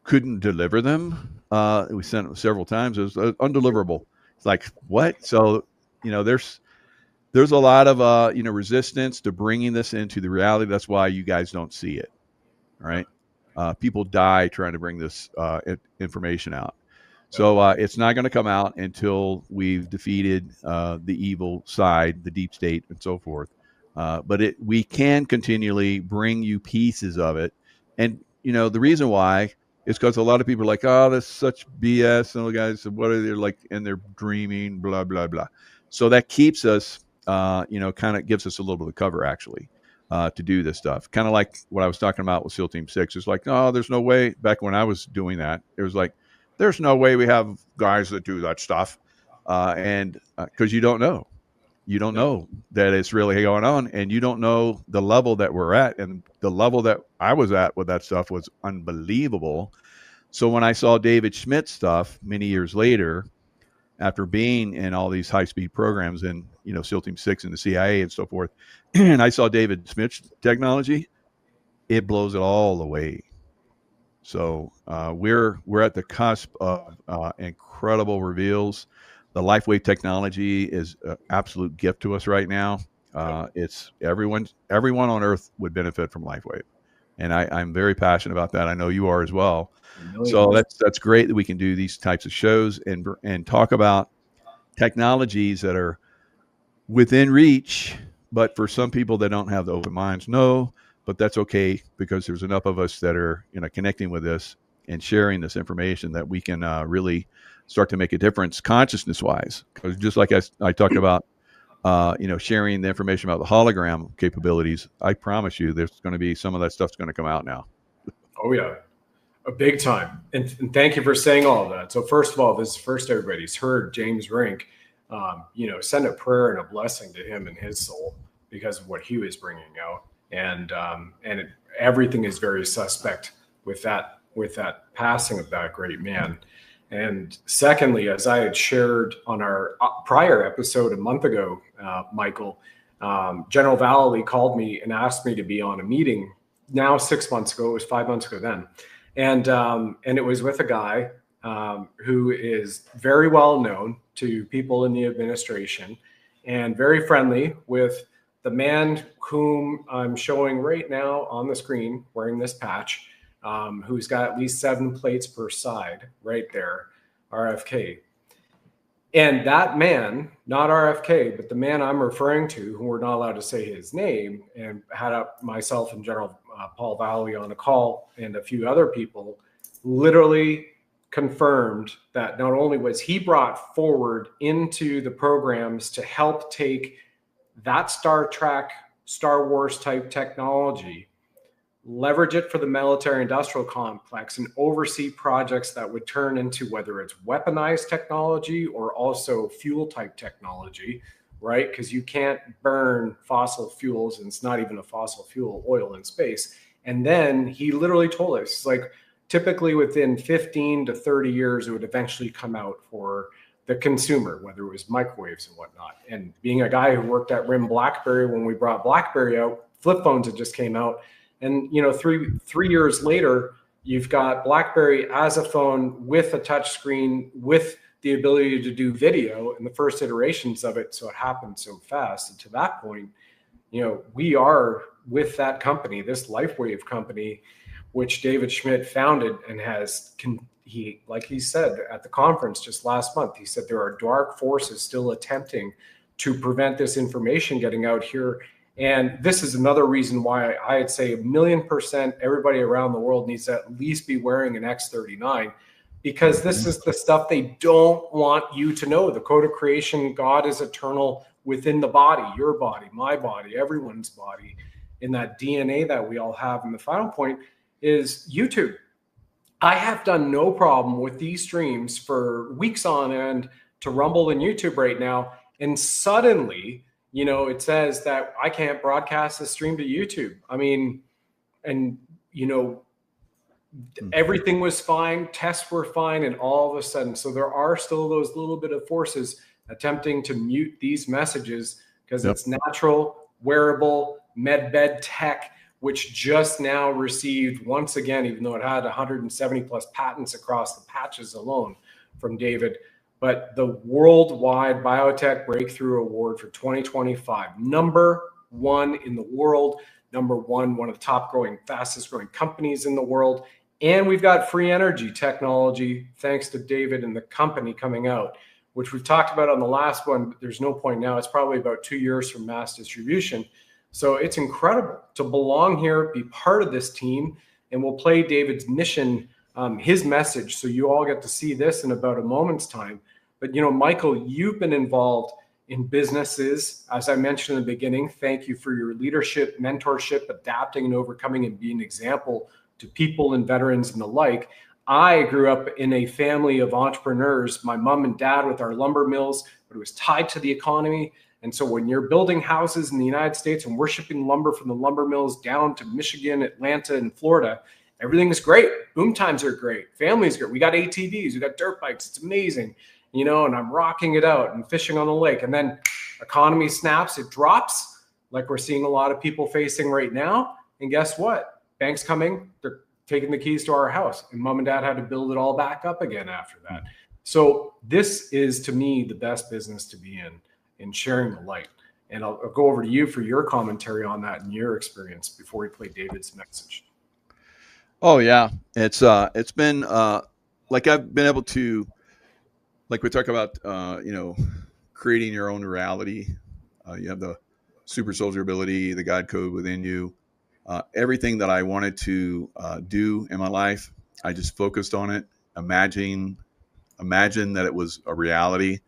couldn't deliver them. We sent it several times. It was undeliverable. It's like, what? So, there's a lot of, resistance to bringing this into the reality. That's why you guys don't see it. Right. People die trying to bring this information out. So it's not going to come out until we've defeated the evil side, the deep state, and so forth. But we can continually bring you pieces of it. And, the reason why is because a lot of people are like, oh, that's such BS. And the guys, what are they like? And they're dreaming, blah, blah, blah. So that keeps us, kind of gives us a little bit of cover, actually, to do this stuff. Kind of like what I was talking about with SEAL Team 6. It's like, oh, there's no way. Back when I was doing that, it was like, there's no way we have guys that do that stuff. And because you don't know that it's really going on, and you don't know the level that we're at, and the level that I was at with that stuff was unbelievable. So when I saw David Schmidt's stuff many years later, after being in all these high-speed programs and, SEAL Team 6 and the CIA and so forth, and I saw David Schmidt's technology, it blows it all away. So we're at the cusp of incredible reveals. The LifeWave technology is an absolute gift to us right now. It's everyone on Earth would benefit from LifeWave, and I'm very passionate about that. I know you are as well. So that's great that we can do these types of shows and talk about technologies that are within reach, but for some people that don't have the open minds, no. But that's okay, because there's enough of us that are connecting with this and sharing this information that we can really start to make a difference consciousness wise. Because just like I talked about, sharing the information about the hologram capabilities, I promise you there's going to be some of that stuff's going to come out now. Oh yeah, a big time. And thank you for saying all of that. So first of all, this is first everybody's heard James Rink. Send a prayer and a blessing to him and his soul because of what he was bringing out. And everything is very suspect with that passing of that great man. And secondly, as I had shared on our prior episode a month ago, Michael, General Valley called me and asked me to be on a meeting now 6 months ago. It was 5 months ago then. And it was with a guy who is very well known to people in the administration and very friendly with the man whom I'm showing right now on the screen wearing this patch. who's got at least 7 plates per side right there, RFK. And that man, not RFK, but the man I'm referring to, who we're not allowed to say his name, and had up myself and General Paul Valley on a call and a few other people, literally confirmed that not only was he brought forward into the programs to help take that Star Trek, Star Wars type technology, leverage it for the military industrial complex, and oversee projects that would turn into whether it's weaponized technology or also fuel type technology, right? Because you can't burn fossil fuels, and it's not even a fossil fuel, oil in space. And then he literally told us, like, typically within 15 to 30 years, it would eventually come out for the consumer, whether it was microwaves and whatnot. And being a guy who worked at RIM BlackBerry when we brought BlackBerry out, flip phones had just came out. And, you know, three years later, you've got BlackBerry as a phone with a touch screen, with the ability to do video in the first iterations of it. So it happened so fast. And to that point, you know, we are with that company, this LifeWave company, which David Schmidt founded and has, like he said at the conference just last month, he said there are dark forces still attempting to prevent this information getting out here. And this is another reason why I'd say 1,000,000% everybody around the world needs to at least be wearing an X39, because this is the stuff they don't want you to know. The code of creation, God is eternal within the body, your body, my body, everyone's body, in that DNA that we all have. And the final point is YouTube. I have done no problem with these streams for weeks on end to Rumble and YouTube right now. And suddenly, you know, it says that I can't broadcast the stream to YouTube. I mean, and, you know, everything was fine. Tests were fine. And all of a sudden, so there are still those little bit of forces attempting to mute these messages because it's natural, wearable, medbed tech, which just now received, once again, even though it had 170 plus patents across the patches alone from David, but the Worldwide Biotech Breakthrough Award for 2025, #1 in the world, #1, one of the top growing, fastest growing companies in the world. And we've got free energy technology, thanks to David and the company coming out, which we've talked about on the last one, but there's no point now. It's probably about 2 years from mass distribution. So it's incredible to belong here, be part of this team, and we'll play David's mission, his message. So you all get to see this in about a moment's time. But, you know, Michael, you've been involved in businesses, as I mentioned in the beginning. Thank you for your leadership, mentorship, adapting and overcoming, and being an example to people and veterans and the like. I grew up in a family of entrepreneurs, my mom and dad with our lumber mills, but it was tied to the economy. And so when you're building houses in the United States and we're shipping lumber from the lumber mills down to Michigan, Atlanta, and Florida, everything is great. Boom times are great. Families great. We got ATVs, we got dirt bikes. It's amazing, you know, and I'm rocking it out and fishing on the lake. And then economy snaps, it drops, like we're seeing a lot of people facing right now. And guess what? Banks coming, they're taking the keys to our house. And mom and dad had to build it all back up again after that. So this is, to me, the best business to be in sharing the light. And I'll go over to you for your commentary on that and your experience before we play David's message. Oh yeah, it's been like I've been able to, like we talk about, you know, creating your own reality. You have the super soldier ability, the God code within you. Everything that I wanted to do in my life, I just focused on it. Imagine that it was a reality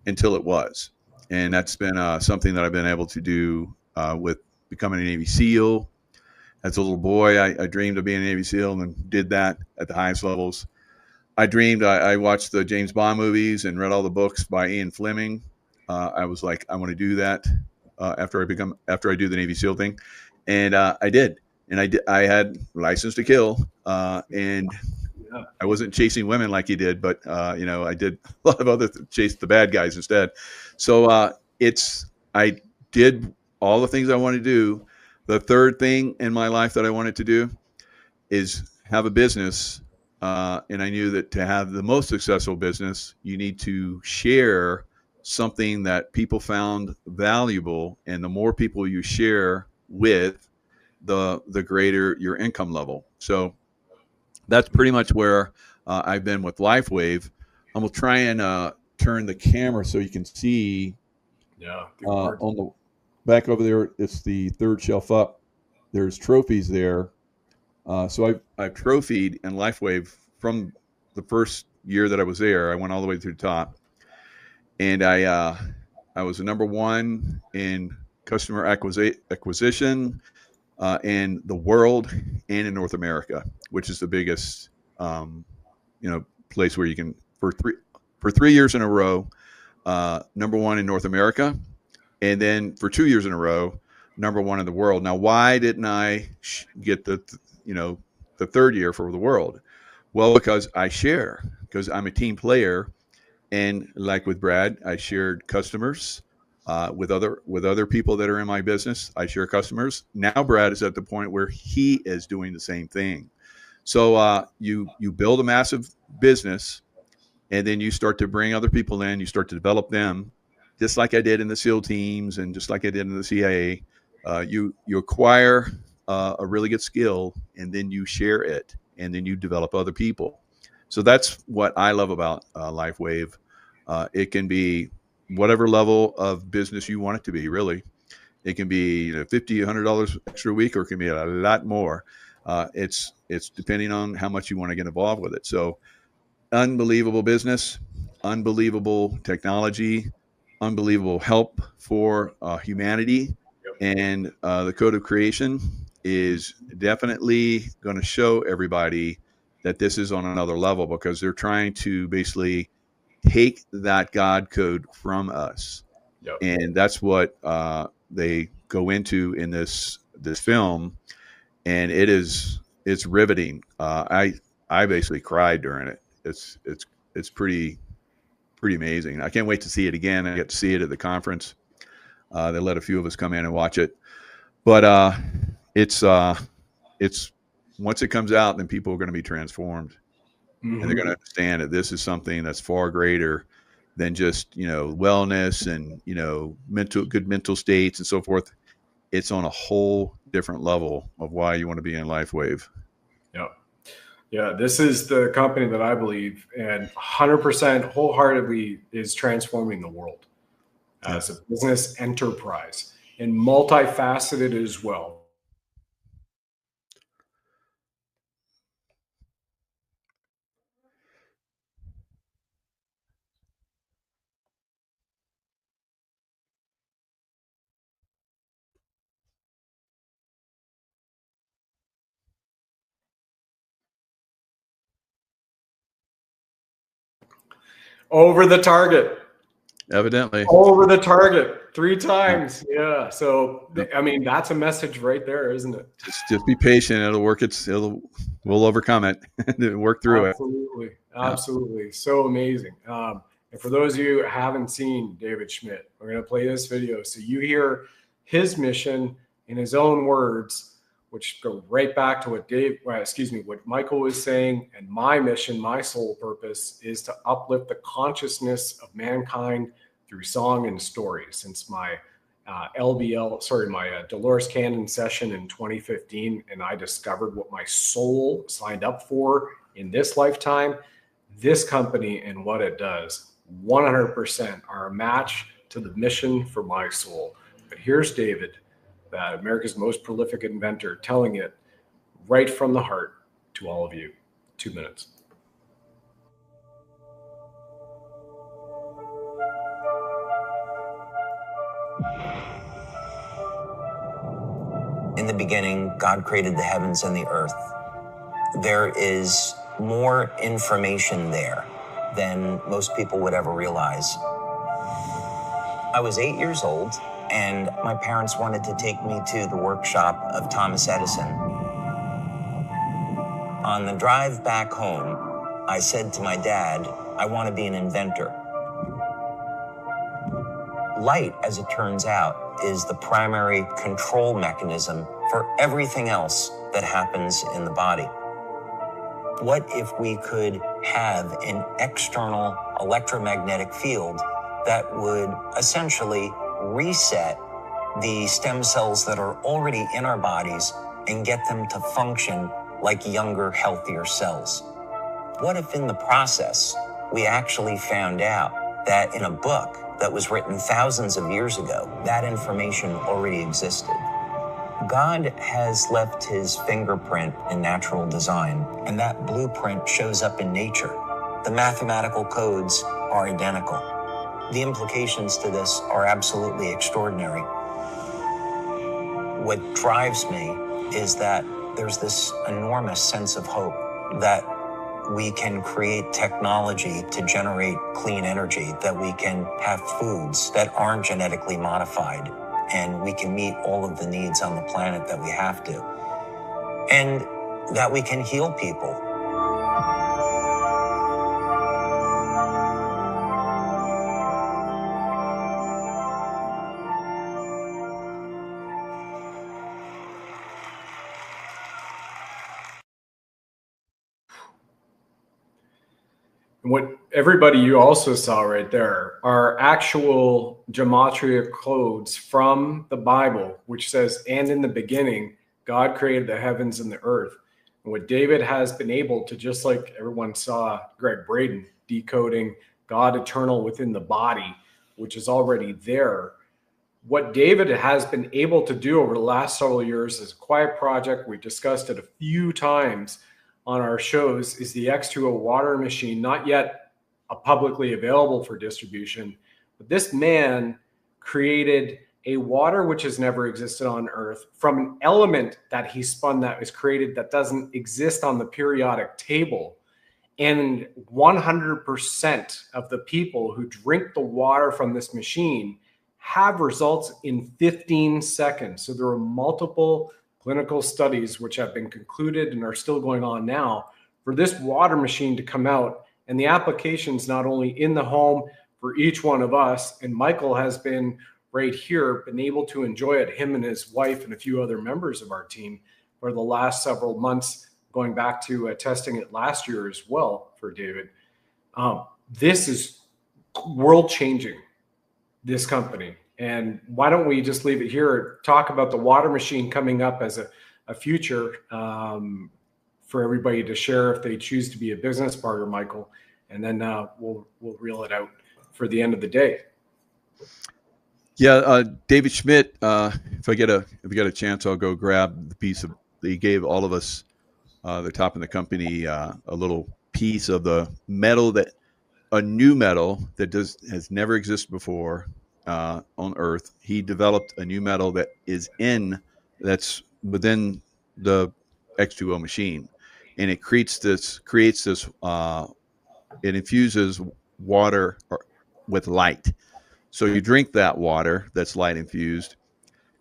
until it was. And that's been something that I've been able to do with becoming a Navy SEAL. As a little boy, I dreamed of being a Navy SEAL and did that at the highest levels. I watched the James Bond movies and read all the books by Ian Fleming. I was like, I want to do that after I do the Navy SEAL thing. And I did. And I had License to Kill. And I wasn't chasing women like he did, but you know, I did a lot of other chase the bad guys instead. So I did all the things I wanted to do. The third thing in my life that I wanted to do is have a business. And I knew that to have the most successful business, you need to share something that people found valuable. And the more people you share with, the greater your income level. So that's pretty much where I've been with LifeWave. I'm going to try and turn the camera so you can see. Yeah. On the back over there, it's the third shelf up. There's trophies there. So I've trophied in LifeWave from the first year that I was there. I went all the way to the top, and I was the number one in customer acquisition in the world and in North America, which is the biggest place where you can for 3 years in a row, number one in North America, and then for 2 years in a row, number one in the world. Now, why didn't I get the third year for the world? Well, because I'm a team player, and like with Brad, I shared customers with other people that are in my business. I share customers. Now Brad is at the point where he is doing the same thing. So you build a massive business, and then you start to bring other people in. You start to develop them, just like I did in the SEAL teams and just like I did in the CIA. You acquire a really good skill, and then you share it, and then you develop other people. So that's what I love about LifeWave. It can be whatever level of business you want it to be, really. It can be $50, $100 extra a week, or it can be a lot more. It's depending on how much you want to get involved with it. So unbelievable business, unbelievable technology, unbelievable help for humanity. And the Code of Creation is definitely going to show everybody that this is on another level, because they're trying to basically take that God code from us. Yep. And that's what they go into in this film. And it's riveting. I basically cried during it. It's pretty amazing. I can't wait to see it again. I get to see it at the conference. They let a few of us come in and watch it, but it's once it comes out, then people are going to be transformed, and they're going to understand that this is something that's far greater than just wellness and good mental states and so forth. It's on a whole different level of why you want to be in LifeWave. Yeah, this is the company that I believe and 100% wholeheartedly is transforming the world as a business enterprise, and multifaceted as well. Over the target. Evidently. Over the target 3 times. Yeah. So, I mean, that's a message right there, isn't it? Just be patient. It'll work. We'll overcome it and work through it. Absolutely. So amazing. And for those of you who haven't seen David Schmidt, we're going to play this video so you hear his mission in his own words, which go right back to what Michael was saying. And my mission, my sole purpose, is to uplift the consciousness of mankind through song and story. Since my my Dolores Cannon session in 2015, and I discovered what my soul signed up for in this lifetime, this company and what it does 100% are a match to the mission for my soul. But here's David, America's most prolific inventor, telling it right from the heart to all of you. 2 minutes. In the beginning, God created the heavens and the earth. There is more information there than most people would ever realize. I was 8 years old, and my parents wanted to take me to the workshop of Thomas Edison. On the drive back home, I said to my dad, I want to be an inventor. Light, as it turns out, is the primary control mechanism for everything else that happens in the body. What if we could have an external electromagnetic field that would essentially reset the stem cells that are already in our bodies and get them to function like younger, healthier cells? What if in the process, we actually found out that in a book that was written thousands of years ago, that information already existed? God has left his fingerprint in natural design, and that blueprint shows up in nature. The mathematical codes are identical. The implications to this are absolutely extraordinary. What drives me is that there's this enormous sense of hope that we can create technology to generate clean energy, that we can have foods that aren't genetically modified, and we can meet all of the needs on the planet that we have to, and that we can heal people. What everybody you also saw right there are actual gematria codes from the Bible, which says, and in the beginning, God created the heavens and the earth. And what David has been able to, just like everyone saw Greg Braden decoding God eternal within the body, which is already there. What David has been able to do over the last several years is a quiet project. We've discussed it a few times on our shows, is the X2O water machine, not yet publicly available for distribution. But this man created a water which has never existed on Earth from an element that he spun that was created that doesn't exist on the periodic table. And 100% of the people who drink the water from this machine have results in 15 seconds. So there are multiple clinical studies which have been concluded and are still going on now for this water machine to come out. And the applications not only in the home for each one of us, and Michael has been right here, been able to enjoy it, him and his wife and a few other members of our team for the last several months, going back to testing it last year as well for David. This is world changing, this company. And why don't we just leave it here, talk about the water machine coming up as a future for everybody to share if they choose to be a business partner, Michael, and then we'll reel it out for the end of the day. Yeah, David Schmidt. If I get a chance, I'll go grab the piece of that he gave all of us, the top of the company, a little piece of the metal, that a new metal that has never existed before on Earth. He developed a new metal that's within the X2O machine, and it creates this. It infuses water with light. So you drink that water that's light infused,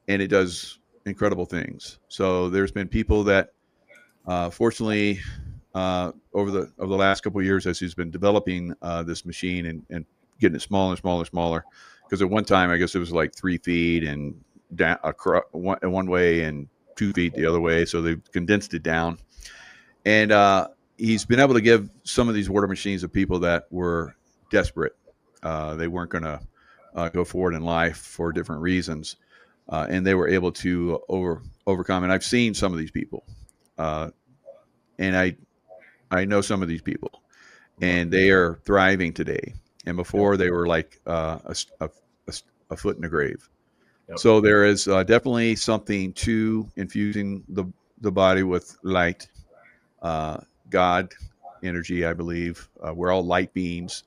and it does incredible things. So there's been people that, fortunately, over the last couple of years, as he's been developing this machine and getting it smaller and smaller and smaller, because at one time I guess it was like 3 feet and down one way and 2 feet the other way. So they've condensed it down, and he's been able to give some of these water machines to people that were desperate. They weren't going to go forward in life for different reasons, and they were able to overcome. And I've seen some of these people, and I know some of these people, and they are thriving today. And before they were like a foot in the grave. Yep. So there is definitely something to infusing the body with light, God energy, I believe. We're all light beings.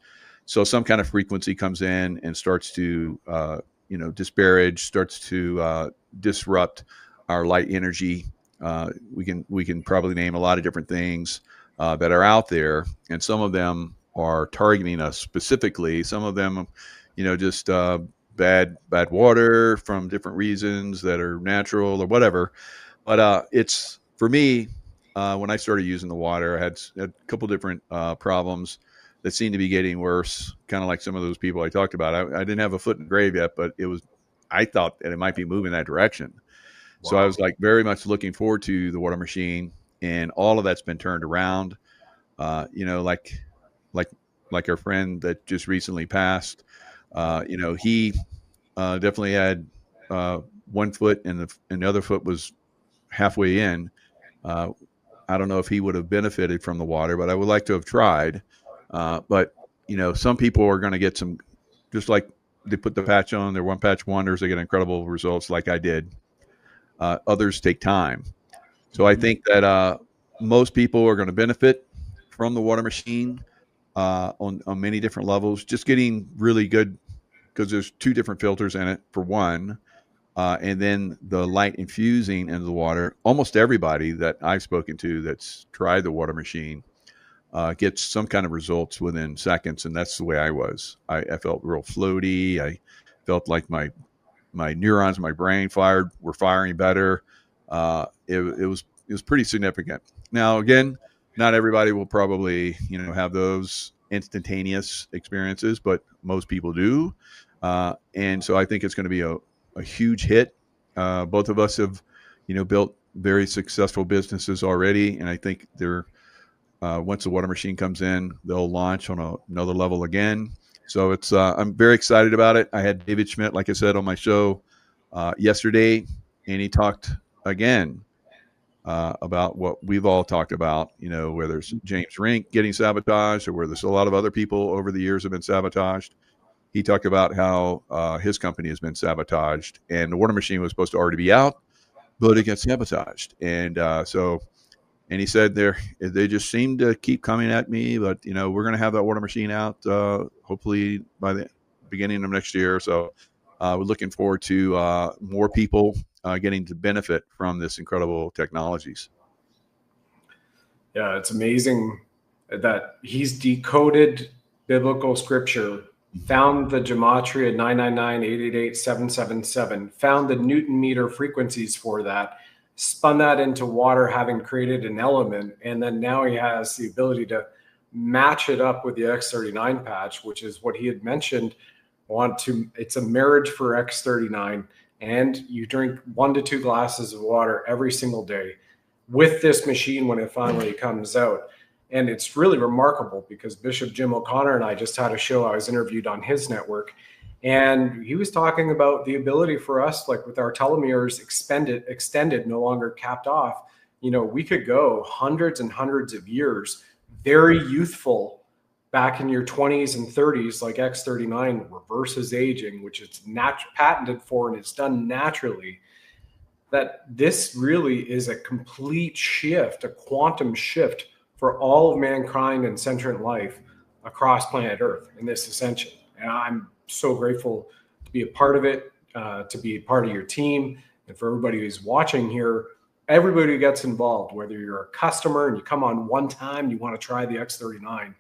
So some kind of frequency comes in and starts to, disparage, starts to disrupt our light energy. We can probably name a lot of different things that are out there, and some of them are targeting us specifically. Some of them, just bad water from different reasons that are natural or whatever. But it's, for me, when I started using the water, I had a couple different problems that seemed to be getting worse, kind of like some of those people I talked about. I didn't have a foot in the grave yet, but I thought that it might be moving that direction. Wow. So I was like very much looking forward to the water machine, and all of that's been turned around. Like our friend that just recently passed, he definitely had 1 foot and the other foot was halfway in. I don't know if he would have benefited from the water, but I would like to have tried. But some people are going to get some, just like they put the patch on, they're one patch wonders, they get incredible results like I did. Others take time. So I think that most people are going to benefit from the water machine on many different levels. Just getting really good, because there's 2 different filters in it for one, and then the light infusing into the water. Almost everybody that I've spoken to that's tried the water machine gets some kind of results within seconds, and that's the way I was. I felt real floaty. I felt like my neurons in my brain were firing better. It was pretty significant. Now, again, not everybody will probably have those instantaneous experiences, but most people do. And so I think it's going to be a huge hit. Both of us have, built very successful businesses already, and I think they're once the water machine comes in, they'll launch on another level again. So it's I'm very excited about it. I had David Schmidt, like I said, on my show yesterday, and he talked again about what we've all talked about, where there's James Rink getting sabotaged, or where there's a lot of other people over the years have been sabotaged. He talked about how his company has been sabotaged, and the water machine was supposed to already be out, but it gets sabotaged. And and he said they just seem to keep coming at me, but we're going to have that water machine out hopefully by the beginning of next year. So we're looking forward to more people getting to benefit from this incredible technologies. Yeah, it's amazing that he's decoded biblical scripture, found the gematria 999-888-777, found the Newton meter frequencies for that, spun that into water, having created an element, and then now he has the ability to match it up with the X39 patch, which is what he had mentioned. It's a marriage for X39, and you drink 1 to 2 glasses of water every single day with this machine when it finally comes out. And it's really remarkable because Bishop Jim O'Connor and I just had a show. I was interviewed on his network, and he was talking about the ability for us, like with our telomeres extended, no longer capped off, we could go hundreds and hundreds of years, very youthful, back in your 20s and 30s, like X39 reverses aging, which it's patented for, and it's done naturally. That this really is a complete shift, a quantum shift for all of mankind and sentient life across planet Earth in this ascension. And I'm so grateful to be a part of it, to be a part of your team. And for everybody who's watching here, everybody who gets involved, whether you're a customer and you come on one time, you want to try the X39,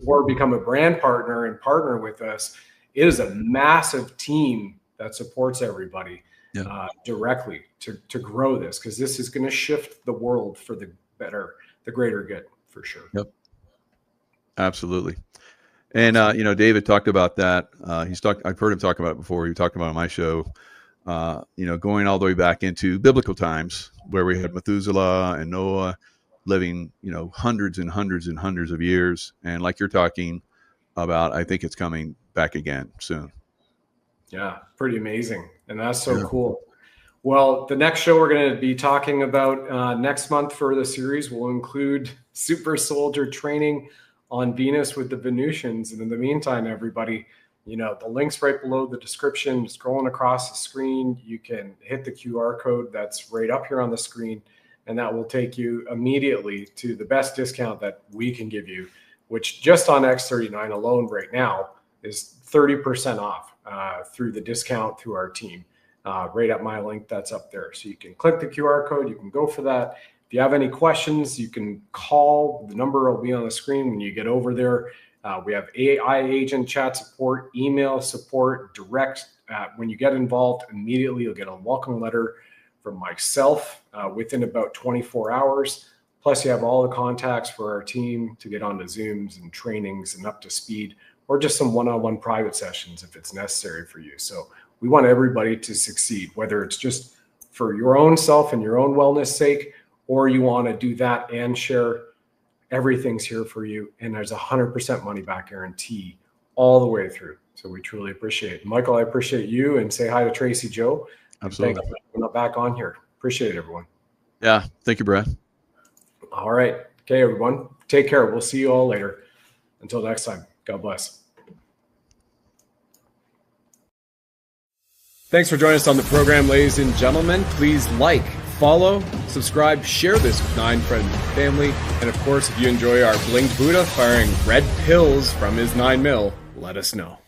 or become a brand partner and partner with us, it is a massive team that supports everybody directly to grow this, because this is going to shift the world for the better, the greater good, for sure. Yep. Absolutely. And, David talked about that. I've heard him talk about it before. He talked about it on my show, going all the way back into biblical times where we had Methuselah and Noah living, hundreds and hundreds and hundreds of years. And like you're talking about, I think it's coming back again soon. Yeah. Pretty amazing. And that's so cool. Well, the next show we're going to be talking about next month for the series will include super soldier training on Venus with the Venusians. And in the meantime, everybody, the link's right below the description, scrolling across the screen. You can hit the QR code that's right up here on the screen, and that will take you immediately to the best discount that we can give you, which just on X39 alone right now is 30% off through the discount through our team. Right at my link that's up there. So you can click the QR code, you can go for that. If you have any questions, you can call. The number will be on the screen when you get over there. We have AI agent chat support, email support, direct. When you get involved, immediately you'll get a welcome letter from myself within about 24 hours. Plus, you have all the contacts for our team to get onto Zooms and trainings and up to speed, or just some one-on-one private sessions if it's necessary for you. So we want everybody to succeed, whether it's just for your own self and your own wellness sake, or you want to do that and share. Everything's here for you. And there's 100% money back guarantee all the way through. So we truly appreciate it. Michael, I appreciate you, and say hi to Tracy Joe. Absolutely. Thank you for coming back on here. Appreciate it, everyone. Yeah. Thank you, Brad. All right. Okay, everyone. Take care. We'll see you all later. Until next time, God bless. Thanks for joining us on the program, ladies and gentlemen. Please like, follow, subscribe, share this with 9 friends and family. And of course, if you enjoy our Bling Buddha firing red pills from his 9mm, let us know.